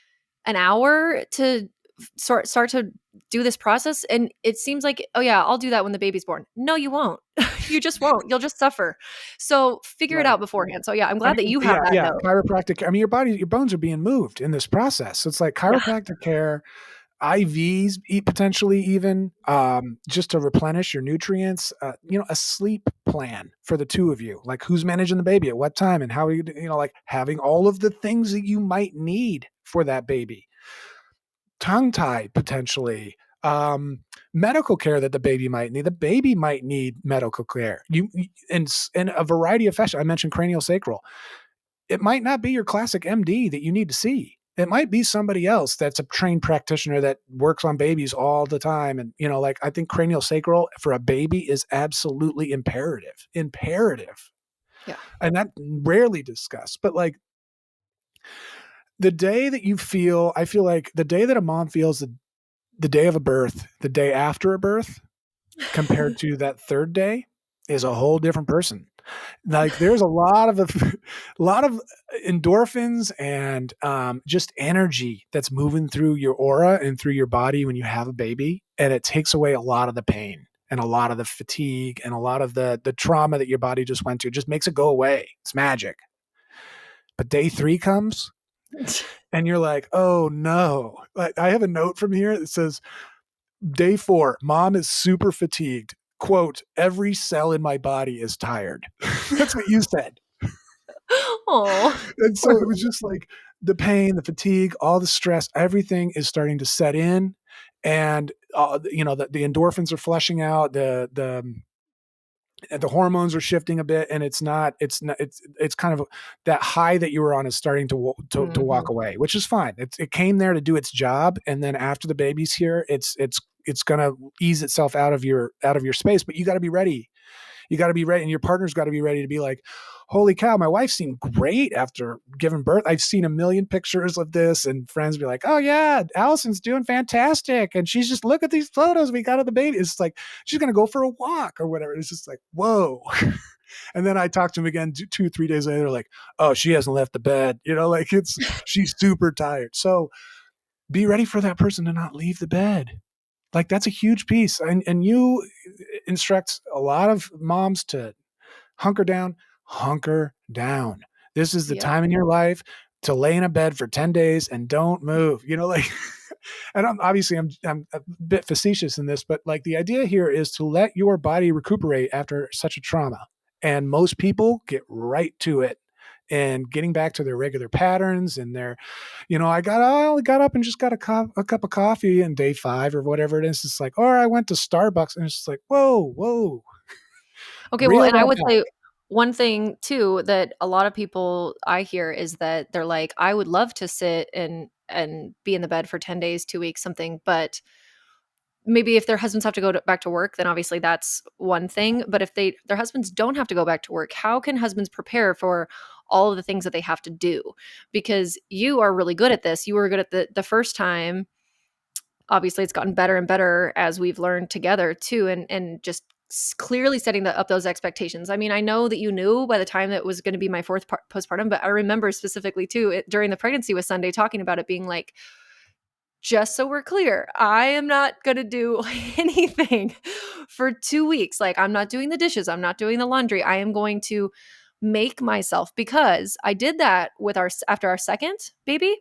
an hour to start to do this process. And it seems like, oh yeah, I'll do that when the baby's born. No, you won't. You just won't. You'll just suffer. So figure it Right. out beforehand. So yeah, I'm I glad that mean, you have yeah, that yeah. note. Chiropractic. I mean, your bones are being moved in this process. So it's like Yeah. chiropractic care, IVs, potentially even just to replenish your nutrients. A sleep plan for the two of you, like who's managing the baby at what time and how you, like having all of the things that you might need for that baby. Tongue tie potentially. Medical care that the baby might need. The baby might need medical care. In a variety of fashion. I mentioned cranial sacral. It might not be your classic MD that you need to see. It might be somebody else that's a trained practitioner that works on babies all the time. And, like I think cranial sacral for a baby is absolutely imperative. Yeah. And that rarely discussed. But like the day that I feel like the day that a mom feels the day of a birth, the day after a birth, compared to that third day is a whole different person. Like there's a lot of endorphins and just energy that's moving through your aura and through your body when you have a baby, and it takes away a lot of the pain and a lot of the fatigue and a lot of the trauma that your body just went through. It just makes it go away. It's magic. But day 3 comes and you're like, oh no. Like I have a note from here that says, day 4, mom is super fatigued. Quote, every cell in my body is tired. That's what you said. Oh. And so it was just like the pain, the fatigue, all the stress, everything is starting to set in. And, the endorphins are flushing out, the hormones are shifting a bit, and it's kind of that high that you were on is starting to walk away, which is fine. It came there to do its job. And then after the baby's here, it's going to ease itself out of your space, but you got to be ready. You got to be ready, and your partner's got to be ready to be like, holy cow, my wife seemed great after giving birth. I've seen a million pictures of this, and friends be like, oh yeah, Allison's doing fantastic. And she's just, look at these photos we got of the baby. It's like, she's going to go for a walk or whatever. It's just like, whoa. And then I talked to him again 2-3 days later, like, oh, she hasn't left the bed. Like she's super tired. So be ready for that person to not leave the bed. Like that's a huge piece. And you instruct a lot of moms to hunker down. This is the Yep. time in your life to lay in a bed for 10 days and don't move, like, and I'm a bit facetious in this, but like the idea here is to let your body recuperate after such a trauma. And most people get right to it and getting back to their regular patterns and their, I only got up and just got a cup of coffee in day 5 or whatever it is. It's like, or I went to Starbucks, and it's just like, whoa. Okay, well, Reel and I that would back. say one thing too that a lot of people I hear is that they're like, I would love to sit and be in the bed for 10 days, 2 weeks, something, but maybe if their husbands have to back to work, then obviously that's one thing. But if their husbands don't have to go back to work, how can husbands prepare for all of the things that they have to do? Because you are really good at this. You were good at the first time. Obviously, it's gotten better and better as we've learned together too, and just clearly setting up those expectations. I mean, I know that you knew by the time that was going to be my fourth postpartum, but I remember specifically too during the pregnancy with Sunday talking about it being like, just so we're clear, I am not going to do anything for 2 weeks. Like, I'm not doing the dishes. I'm not doing the laundry. I am going to make myself, because I did that with after our second baby.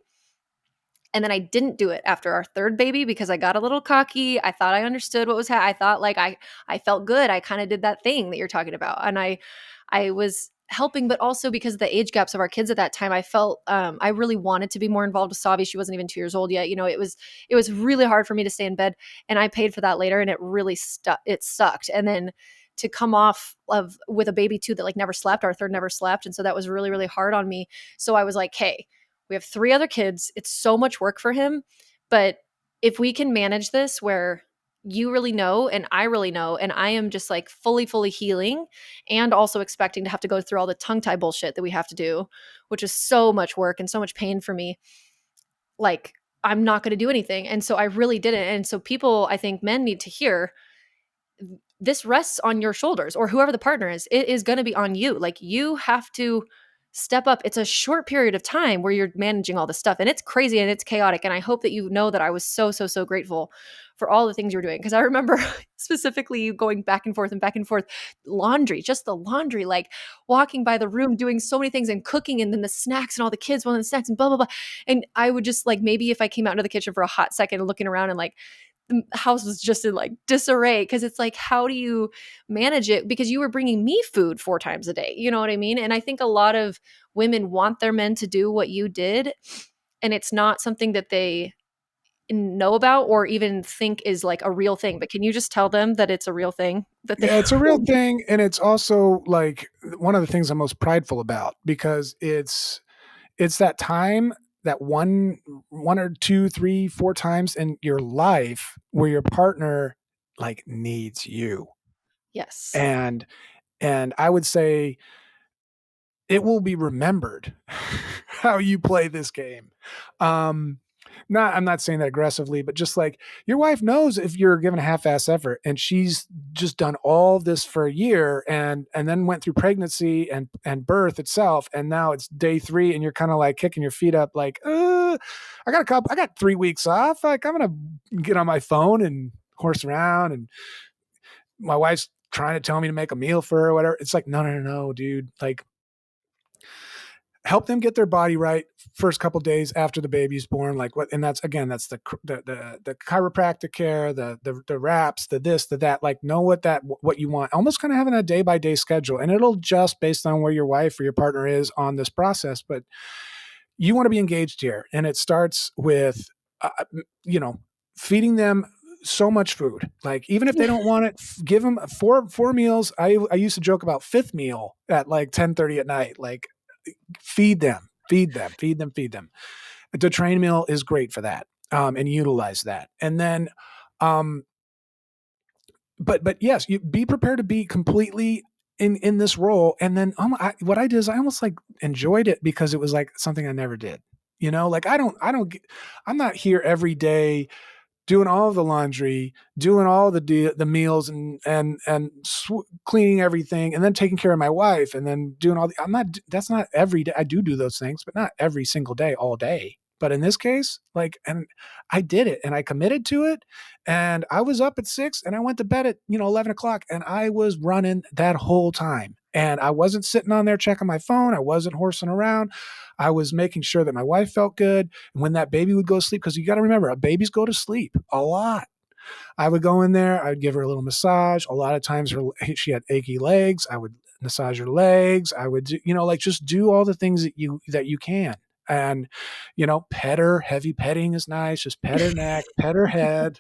And then I didn't do it after our third baby because I got a little cocky. I thought I understood what was I thought like I felt good. I kind of did that thing that you're talking about. And I was helping, but also because of the age gaps of our kids at that time, I felt I really wanted to be more involved with Savi. She wasn't even 2 years old yet. You know, it was really hard for me to stay in bed, and I paid for that later, and it really it sucked. And then to come off of with a baby too that like never slept, our third never slept, and so that was really, really hard on me. So I was like, hey, we have 3 other kids. It's so much work for him, but if we can manage this where you really know and I really know, and I am just like fully healing and also expecting to have to go through all the tongue tie bullshit that we have to do, which is so much work and so much pain for me. Like, I'm not going to do anything. And so I really didn't. And so people, I think men need to hear, this rests on your shoulders, or whoever the partner is. It is going to be on you. Like, you have to step up. It's a short period of time where you're managing all this stuff, and it's crazy and it's chaotic. And I hope that you know that I was so grateful for all the things you were doing, because I remember specifically you going back and forth, laundry, just the laundry, like walking by the room, doing so many things and cooking, and then the snacks and all the kids wanting the snacks and blah blah blah. And I would just like, maybe if I came out into the kitchen for a hot second and looking around, and like the house was just in like disarray, because it's like, how do you manage it? Because you were bringing me food 4 times a day, you know what I mean? And I think a lot of women want their men to do what you did, and it's not something that they know about or even think is like a real thing. But can you just tell them that it's a real thing that they Yeah, it's a real thing. And it's also like one of the things I'm most prideful about, because it's that time, that one or two, three, 4 times in your life where your partner like needs you. Yes. And I would say it will be remembered how you play this game. I'm not saying that aggressively, but just like, your wife knows if you're giving a half-ass effort, and she's just done all this for a year and then went through pregnancy and birth itself, and now it's day 3 and you're kind of like kicking your feet up like, I got 3 weeks off, like I'm gonna get on my phone and horse around, and my wife's trying to tell me to make a meal for her or whatever. It's like, no, dude, like, help them get their body right first couple days after the baby's born. Like, what, and that's the chiropractic care, the wraps, the this, the that, like, know what you want, almost kind of having a day by day schedule, and it'll adjust based on where your wife or your partner is on this process. But you want to be engaged here. And it starts with, feeding them so much food. Like, even if they don't want it, give them four meals. I used to joke about fifth meal at like 10:30 at night. Like, feed them. The train meal is great for that. And utilize that. And then, but yes, you be prepared to be completely in this role. And then what I did is I almost like enjoyed it, because it was like something I never did. Like, I'm not here every day doing all of the laundry, doing all the meals, and cleaning everything, and then taking care of my wife, and then doing that's not every day. I do those things, but not every single day, all day. But in this case, like, and I did it, and I committed to it, and I was up at 6 and I went to bed at, 11 o'clock, and I was running that whole time. And I wasn't sitting on there checking my phone. I wasn't horsing around. I was making sure that my wife felt good. And when that baby would go to sleep, because you got to remember, babies go to sleep a lot. I would go in there. I'd give her a little massage. A lot of times she had achy legs. I would massage her legs. I would do, like, just do all the things that you can. And, pet her. Heavy petting is nice. Just pet her neck, pet her head.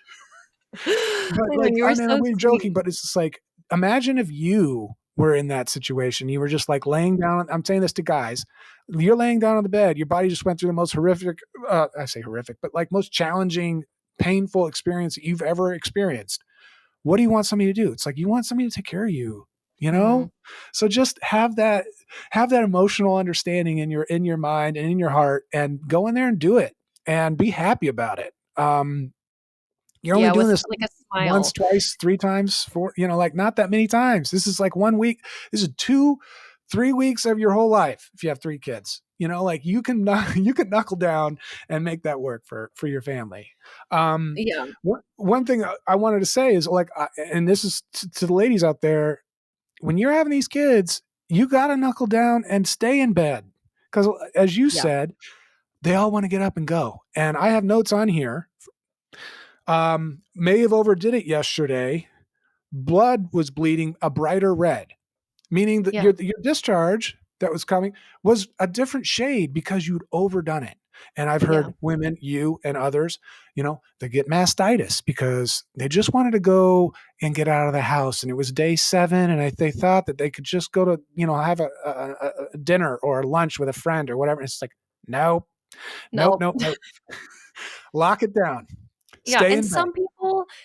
But like, you were I'm so being joking, but it's just like, imagine if you were in that situation. You were just like laying down. I'm saying this to guys. You're laying down on the bed. Your body just went through the most horrific, I say horrific, but like most challenging painful experience that you've ever experienced, what do you want somebody to do? It's like, you want somebody to take care of you, you Mm-hmm. know? So just have that emotional understanding in your mind and in your heart, and go in there and do it and be happy about it. You're only Yeah, doing with this like a once, smile. twice, 3 times, four, like not that many times. This is like 1 week. This is 3 weeks of your whole life. If you have 3 kids, like you can, you can knuckle down and make that work for your family. Yeah. One thing I wanted to say is, like, and this is to the ladies out there, when you're having these kids, you got to knuckle down and stay in bed. Because as you Yeah. said, they all want to get up and go. And I have notes on here. May have overdid it yesterday. Blood was bleeding a brighter red, meaning that Yeah. your discharge that was coming was a different shade because you'd overdone it. And I've Yeah. heard women, you and others, they get mastitis because they just wanted to go and get out of the house. And it was day 7. And they thought that they could just go to, have a dinner or a lunch with a friend or whatever. It's like, nope, nope, No. nope, nope. Lock it down. Yeah, Stay and in bed.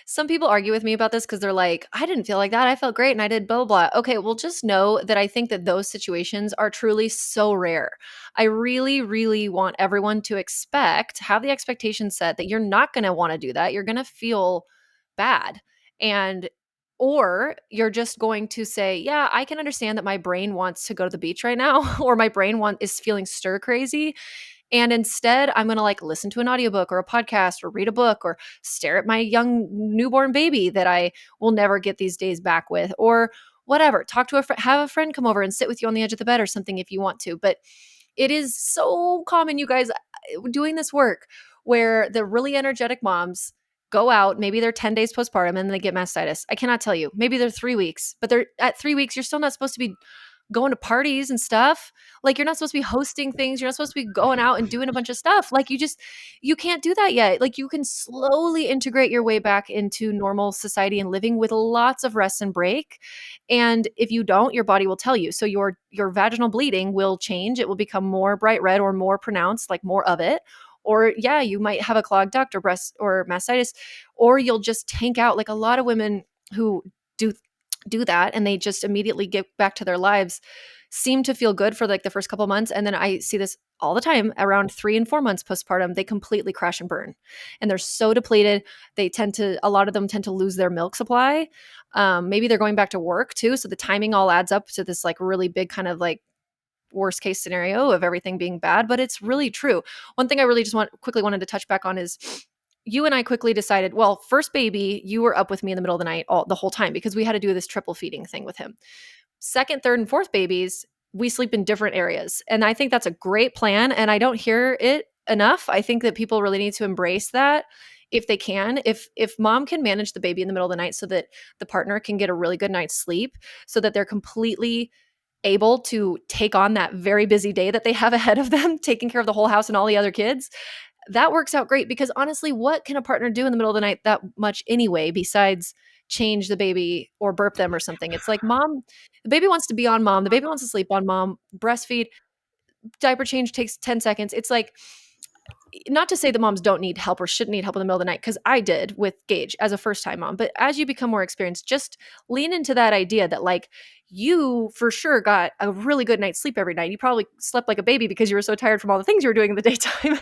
some people argue with me about this because they're like, "I didn't feel like that. I felt great and I did blah, blah, blah." Okay, well, just know that I think that those situations are truly so rare. I really, really want everyone to have the expectation set that you're not gonna wanna do that. You're gonna feel bad. And or you're just going to say, "Yeah, I can understand that my brain wants to go to the beach right now," or my brain is feeling stir crazy, and instead, I'm going to like listen to an audiobook or a podcast or read a book or stare at my young newborn baby that I will never get these days back with, or whatever. Talk to a friend, have a friend come over and sit with you on the edge of the bed or something if you want to. But it is so common, you guys, doing this work where the really energetic moms go out, maybe they're 10 days postpartum and then they get mastitis. I cannot tell you. Maybe they're 3 weeks, but they're at 3 weeks, you're still not supposed to be going to parties and stuff. Like, you're not supposed to be hosting things. You're not supposed to be going out and doing a bunch of stuff. Like, you can't do that yet. Like, you can slowly integrate your way back into normal society and living with lots of rest and break. And if you don't, your body will tell you. So your vaginal bleeding will change. It will become more bright red or more pronounced, like more of it. Or yeah, you might have a clogged duct or breast or mastitis, or you'll just tank out. Like, a lot of women who do that and they just immediately get back to their lives seem to feel good for like the first couple months, and then I see this all the time around 3 and 4 months postpartum. They completely crash and burn and they're so depleted. A lot of them tend to lose their milk supply. Maybe they're going back to work too, so the timing all adds up to this like really big kind of like worst case scenario of everything being bad, but it's really true. One thing I really just quickly wanted to touch back on is you and I quickly decided, well, first baby, you were up with me in the middle of the night the whole time because we had to do this triple feeding thing with him. Second, third, and fourth babies, we sleep in different areas. And I think that's a great plan. And I don't hear it enough. I think that people really need to embrace that if they can. If mom can manage the baby in the middle of the night so that the partner can get a really good night's sleep, so that they're completely able to take on that very busy day that they have ahead of them, taking care of the whole house and all the other kids, that works out great. Because honestly, what can a partner do in the middle of the night that much anyway, besides change the baby or burp them or something? It's like, mom, the baby wants to be on mom. The baby wants to sleep on mom. Breastfeed, diaper change takes 10 seconds. It's like, not to say that moms don't need help or shouldn't need help in the middle of the night, because I did with Gage as a first time mom. But as you become more experienced, just lean into that idea that like you for sure got a really good night's sleep every night. You probably slept like a baby because you were so tired from all the things you were doing in the daytime.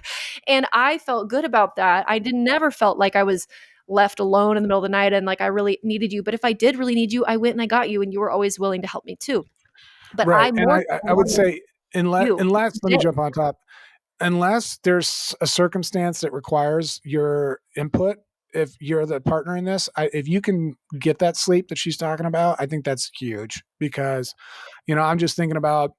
And I felt good about that. I never felt like I was left alone in the middle of the night and like I really needed you. But if I did really need you, I went and I got you, and you were always willing to help me too. But Right. I And more I would wanted say, you. unless, let me jump on top, unless there's a circumstance that requires your input, if you're the partner in this, if you can get that sleep that she's talking about, I think that's huge. Because I'm just thinking about,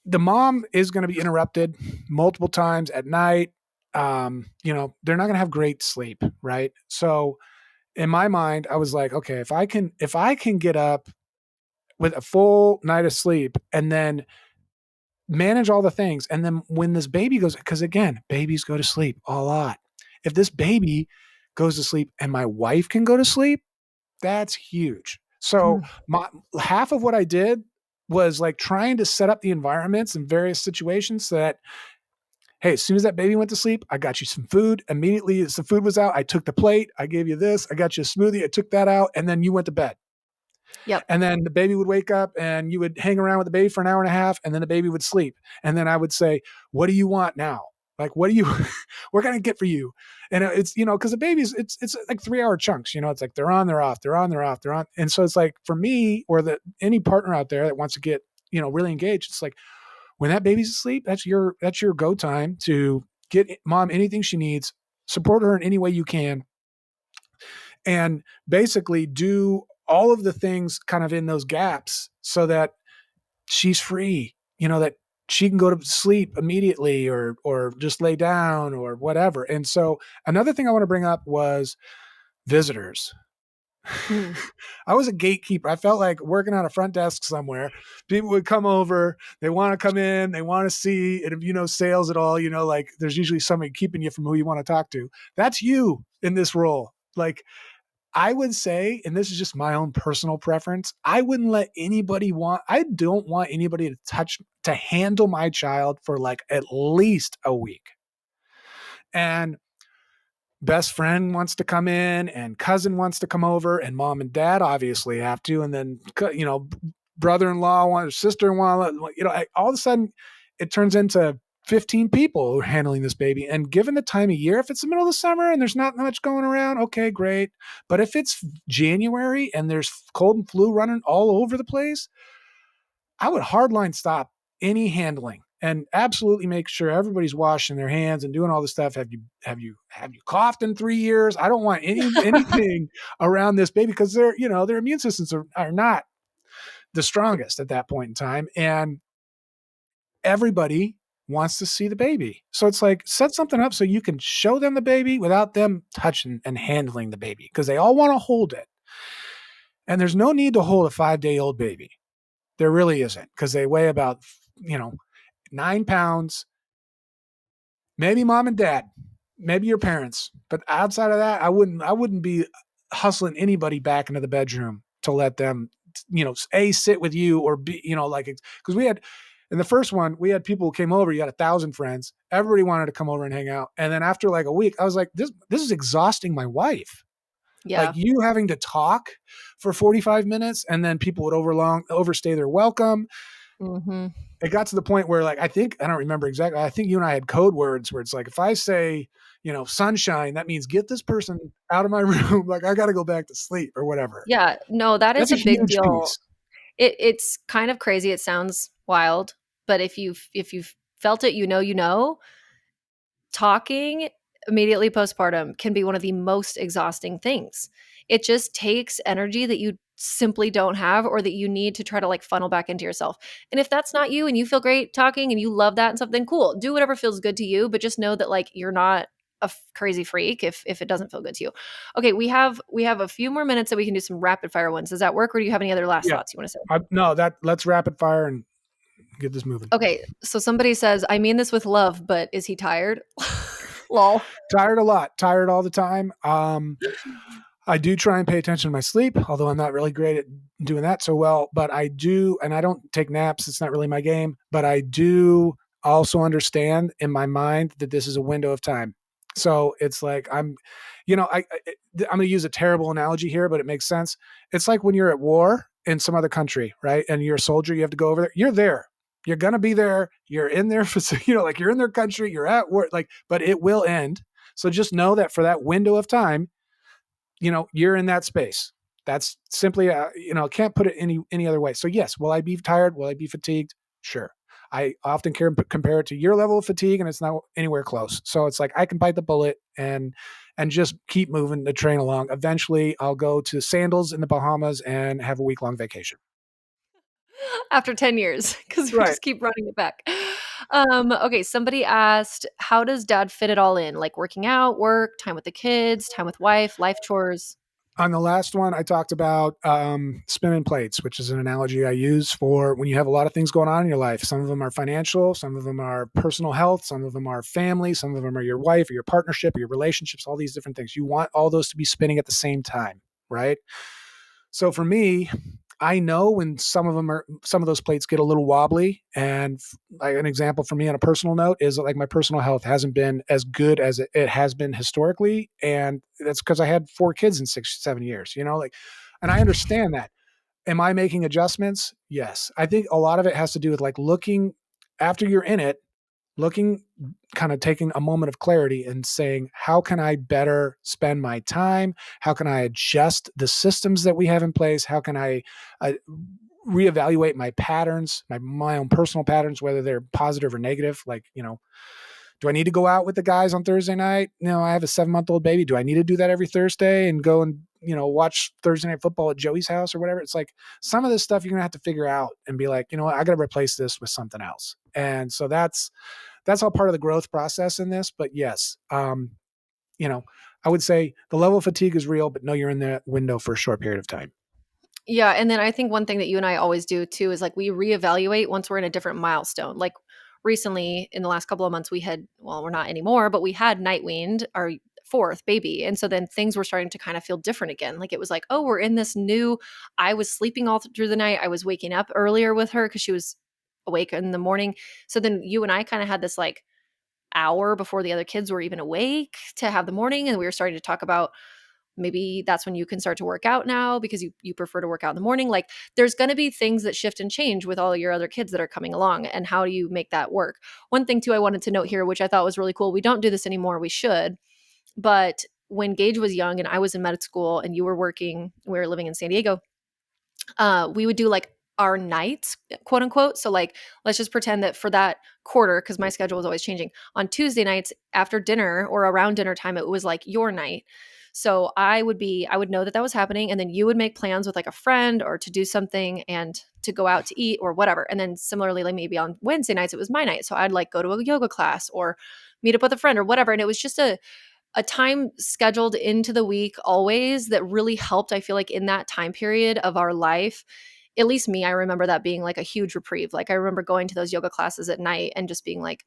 the mom is going to be interrupted multiple times at night. They're not going to have great sleep, right? So in my mind, I was like, okay, if I can get up with a full night of sleep and then manage all the things, and then when this baby goes, because again, babies go to sleep a lot. If this baby goes to sleep and my wife can go to sleep, that's huge. So my half of what I did was like trying to set up the environments in various situations so that Hey, as soon as that baby went to sleep, I got you some food. Immediately as the food was out, I took the plate. I gave you this. I got you a smoothie. I took that out. And then you went to bed. Yep. And then the baby would wake up and you would hang around with the baby for an hour and a half. And then the baby would sleep. And then I would say, what do you want now? Like, what do you, what can I get for you? And it's, cause the babies, it's like 3 hour chunks, it's like, they're on, they're off, they're on, they're off, they're on. And so it's like, for me, or any partner out there that wants to get, really engaged, it's like, when that baby's asleep, that's your go time to get mom anything she needs, support her in any way you can, and basically do all of the things kind of in those gaps so that she's free, that she can go to sleep immediately or just lay down or whatever. And so another thing I want to bring up was visitors. I was a gatekeeper. I felt like working on a front desk somewhere. People would come over, they want to come in, they want to see, and if you know sales at all, like there's usually somebody keeping you from who you want to talk to. That's you in this role. Like, I would say, and this is just my own personal preference, I don't want anybody to handle my child for like at least a week. And best friend wants to come in and cousin wants to come over and mom and dad obviously have to. And then, brother-in-law wants, sister-in-law, all of a sudden it turns into 15 people handling this baby. And given the time of year, if it's the middle of the summer and there's not much going around, okay, great. But if it's January and there's cold and flu running all over the place, I would hardline stop any handling and absolutely make sure everybody's washing their hands and doing all this stuff. Have you coughed in 3 years? I don't want anything around this baby because their immune systems are not the strongest at that point in time. And everybody wants to see the baby. So it's like, set something up so you can show them the baby without them touching and handling the baby because they all want to hold it. And there's no need to hold a 5-day-old baby. There really isn't, because they weigh about, 9 pounds, maybe mom and dad, maybe your parents. But outside of that, I wouldn't be hustling anybody back into the bedroom to let them, sit with you or be, because we had, in the first one, we had people who came over, you had 1,000 friends. Everybody wanted to come over and hang out. And then after like a week, I was like, this is exhausting my wife. Yeah. Like you having to talk for 45 minutes and then people would overstay their welcome. Mm-hmm. It got to the point where I don't remember exactly. I think you and I had code words where it's like, if I say, sunshine, that means get this person out of my room. Like I got to go back to sleep or whatever. Yeah, no, that's a big deal. Piece. It's kind of crazy. It sounds wild, but if you've felt it, talking immediately postpartum can be one of the most exhausting things. It just takes energy that you simply don't have or that you need to try to funnel back into yourself. And if that's not you and you feel great talking and you love that and something, cool. Do whatever feels good to you, but just know that you're not a crazy freak if it doesn't feel good to you. Okay, we have a few more minutes that we can do some rapid fire ones. Does that work, or do you have any other last thoughts you want to say? No, let's rapid fire and get this moving. Okay, so somebody says, I mean this with love, but is he tired? Lol. Tired a lot. Tired all the time. I do try and pay attention to my sleep, although I'm not really great at doing that so well. But I do, and I don't take naps. It's not really my game. But I do also understand in my mind that this is a window of time. So it's like I'm going to use a terrible analogy here, but it makes sense. It's like when you're at war in some other country, right? And you're a soldier, you have to go over there. You're there. You're going to be there. You're in there for, you're in their country, you're at work, but it will end. So just know that for that window of time, you're in that space. That's simply, can't put it any other way. So yes, will I be tired? Will I be fatigued? Sure. I often compare it to your level of fatigue, and it's not anywhere close. So it's like I can bite the bullet and just keep moving the train along. Eventually, I'll go to sandals in the Bahamas and have a week-long vacation. After 10 years, because we just keep running it back. Okay, somebody asked, how does dad fit it all in? Like working out, work, time with the kids, time with wife, life chores? On the last one, I talked about spinning plates, which is an analogy I use for when you have a lot of things going on in your life. Some of them are financial, some of them are personal health, some of them are family, some of them are your wife or your partnership or your relationships, all these different things. You want all those to be spinning at the same time, right? So for me, I know when some of those plates get a little wobbly. And like an example for me on a personal note is like my personal health hasn't been as good as it has been historically. And that's because I had 4 kids in 6, 7 years, like, and I understand that. Am I making adjustments? Yes. I think a lot of it has to do with like looking after you're in it, looking, kind of taking a moment of clarity and saying, how can I better spend my time? How can I adjust the systems that we have in place? How can I reevaluate my patterns, my own personal patterns, whether they're positive or negative? Like, do I need to go out with the guys on Thursday night? I have a 7-month-old baby. Do I need to do that every Thursday and go and, watch Thursday night football at Joey's house or whatever? It's like some of this stuff you're going to have to figure out and be like, what, I got to replace this with something else. And so that's all part of the growth process in this. But yes, I would say the level of fatigue is real, but no, you're in the window for a short period of time. Yeah. And then I think one thing that you and I always do too is like we reevaluate once we're in a different milestone. Like recently in the last couple of months, we're not anymore, but we had night weaned our 4th baby. And so then things were starting to kind of feel different again. Like it was like, oh, we're in this new, I was sleeping all through the night. I was waking up earlier with her because she was awake in the morning. So then you and I kind of had this like hour before the other kids were even awake to have the morning. And we were starting to talk about maybe that's when you can start to work out now because you prefer to work out in the morning. Like there's going to be things that shift and change with all your other kids that are coming along, and how do you make that work? One thing too I wanted to note here, which I thought was really cool, we don't do this anymore, we should, but when Gage was young and I was in med school and you were working, we were living in San Diego, we would do like our nights, quote unquote. So like, let's just pretend that for that quarter, because my schedule was always changing, on Tuesday nights after dinner or around dinner time, it was like your night. So I would know that was happening. And then you would make plans with like a friend or to do something and to go out to eat or whatever. And then similarly, like maybe on Wednesday nights, it was my night. So I'd like go to a yoga class or meet up with a friend or whatever. And it was just a time scheduled into the week always that really helped, I feel like, in that time period of our life. At least me, I remember that being like a huge reprieve. Like I remember going to those yoga classes at night and just being like,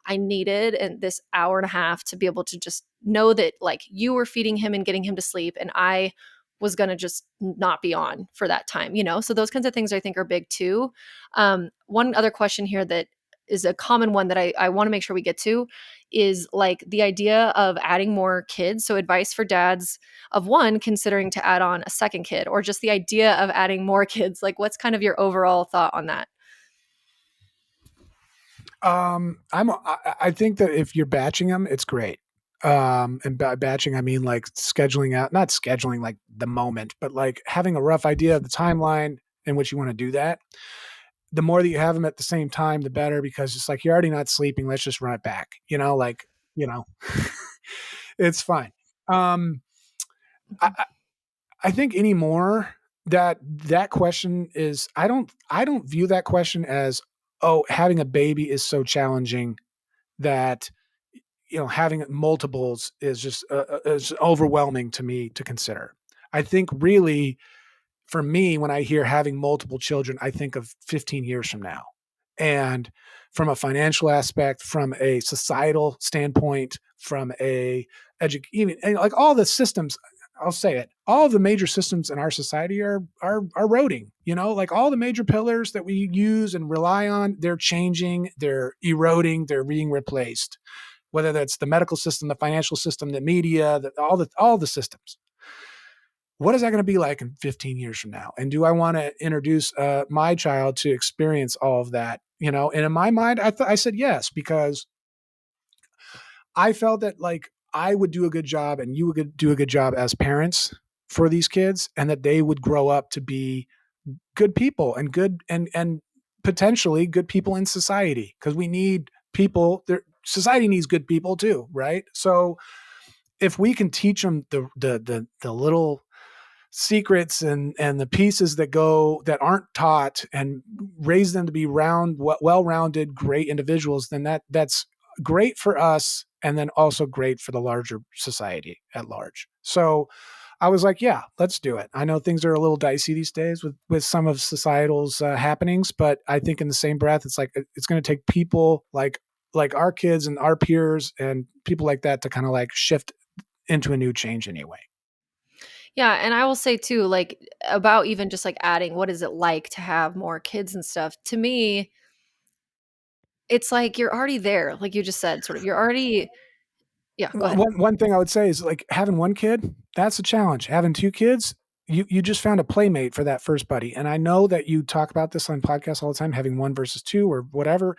I needed this hour and a half to be able to just know that like you were feeding him and getting him to sleep, and I was going to just not be on for that time, So those kinds of things I think are big too. One other question here that is a common one that I want to make sure we get to is like the idea of adding more kids. So advice for dads of one considering to add on a second kid, or just the idea of adding more kids. Like what's kind of your overall thought on that? I think that if you're batching them, it's great. And by batching, I mean like scheduling out, not scheduling like the moment, but like having a rough idea of the timeline in which you want to do that. The more that you have them at the same time, the better, because it's like, you're already not sleeping. Let's just run it back, you know, it's fine. I think anymore that question is, I don't view that question as, oh, having a baby is so challenging that, having multiples is just is overwhelming to me to consider. I think really, for me, when I hear having multiple children, I think of 15 years from now. And from a financial aspect, from a societal standpoint, from a even like all the systems, I'll say it, all the major systems in our society are eroding, like all the major pillars that we use and rely on, they're changing, they're eroding, they're being replaced. Whether that's the medical system, the financial system, the media, all the systems. What is that going to be like in 15 years from now? And do I want to introduce my child to experience all of that? And in my mind, I said yes, because I felt that like I would do a good job and you would do a good job as parents for these kids, and that they would grow up to be good people and good and potentially good people in society, because we need people there. Society needs good people too, right? So if we can teach them the little secrets and the pieces that aren't taught, and raise them to be well-rounded, great individuals, then that's great for us, and then also great for the larger society at large. So I was like, yeah, let's do it. I know things are a little dicey these days with some of societal's happenings, but I think in the same breath, it's like, it's going to take people like our kids and our peers and people like that to kind of like shift into a new change anyway. Yeah, and I will say too, like about even just like adding what is it like to have more kids and stuff. To me, it's like you're already there, like you just said, sort of. You're already yeah, go ahead. One thing I would say is like having one kid, that's a challenge. Having two kids, you just found a playmate for that first buddy. And I know that you talk about this on podcasts all the time, having one versus two or whatever.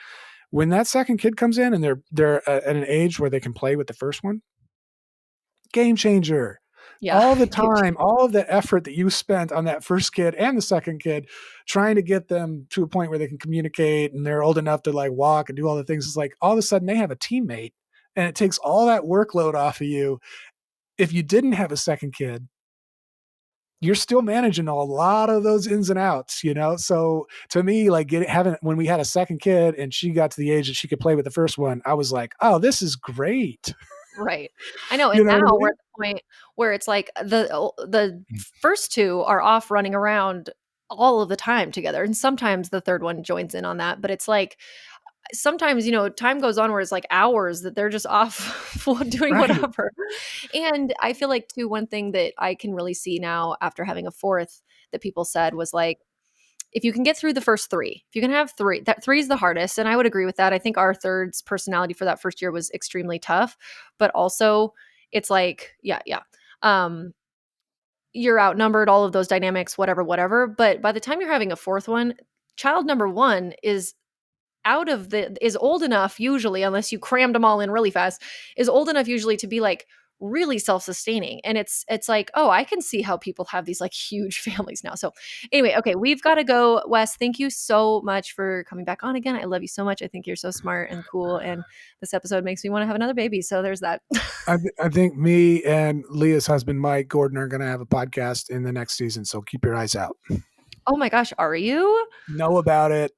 When that second kid comes in and they're at an age where they can play with the first one, game changer. Yeah. All the time, all of the effort that you spent on that first kid and the second kid, trying to get them to a point where they can communicate and they're old enough to like walk and do all the things. It's like all of a sudden they have a teammate and it takes all that workload off of you. If you didn't have a second kid, you're still managing a lot of those ins and outs, you know? So to me, like when we had a second kid and she got to the age that she could play with the first one, I was like, oh, this is great. Right. I know, You and know what I now we're mean? at the point where it's like the first two are off running around all of the time together, and sometimes the third one joins in on that, but it's like sometimes, time goes on where it's like hours that they're just off doing Right. whatever. And I feel like too, one thing that I can really see now after having a fourth that people said was like, if you can get through the first three, if you can have three, that three is the hardest. And I would agree with that. I think our third's personality for that first year was extremely tough, but also it's like, yeah, yeah. Um, you're outnumbered, all of those dynamics, whatever, whatever. But by the time you're having a fourth one, child number one is old enough usually, unless you crammed them all in really fast, is old enough usually to be like really self-sustaining. And it's like, oh, I can see how people have these like huge families now. So anyway, okay, we've got to go. Wes, thank you so much for coming back on again. I love you so much. I think you're so smart and cool, and this episode makes me want to have another baby, so there's that. I think me and Leah's husband, Mike Gordon, are going to have a podcast in the next season. So keep your eyes out. Oh my gosh, are you? Know about it.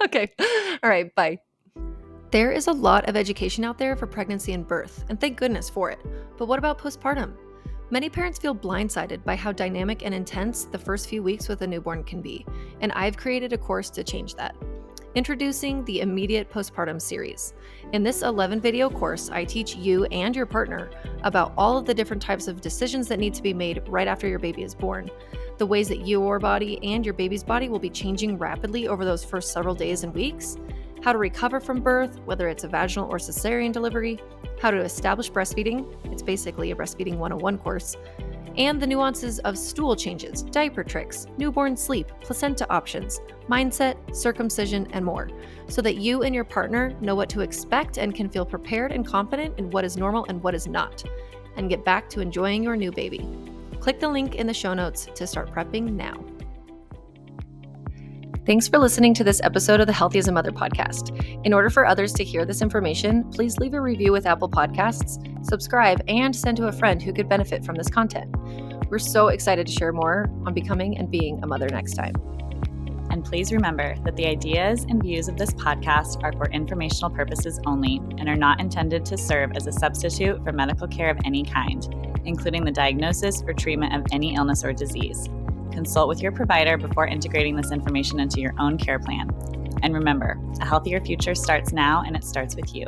Okay. All right, bye. There is a lot of education out there for pregnancy and birth, and thank goodness for it. But what about postpartum? Many parents feel blindsided by how dynamic and intense the first few weeks with a newborn can be, and I've created a course to change that. Introducing the Immediate Postpartum series. In this 11-video course, I teach you and your partner about all of the different types of decisions that need to be made right after your baby is born, the ways that your body and your baby's body will be changing rapidly over those first several days and weeks, how to recover from birth, whether it's a vaginal or cesarean delivery, how to establish breastfeeding, it's basically a breastfeeding 101 course, and the nuances of stool changes, diaper tricks, newborn sleep, placenta options, mindset, circumcision, and more, so that you and your partner know what to expect and can feel prepared and confident in what is normal and what is not, and get back to enjoying your new baby. Click the link in the show notes to start prepping now. Thanks for listening to this episode of the Healthy as a Mother podcast. In order for others to hear this information, please leave a review with Apple Podcasts, subscribe, and send to a friend who could benefit from this content. We're so excited to share more on becoming and being a mother next time. And please remember that the ideas and views of this podcast are for informational purposes only and are not intended to serve as a substitute for medical care of any kind, including the diagnosis or treatment of any illness or disease. Consult with your provider before integrating this information into your own care plan. And remember, a healthier future starts now, and it starts with you.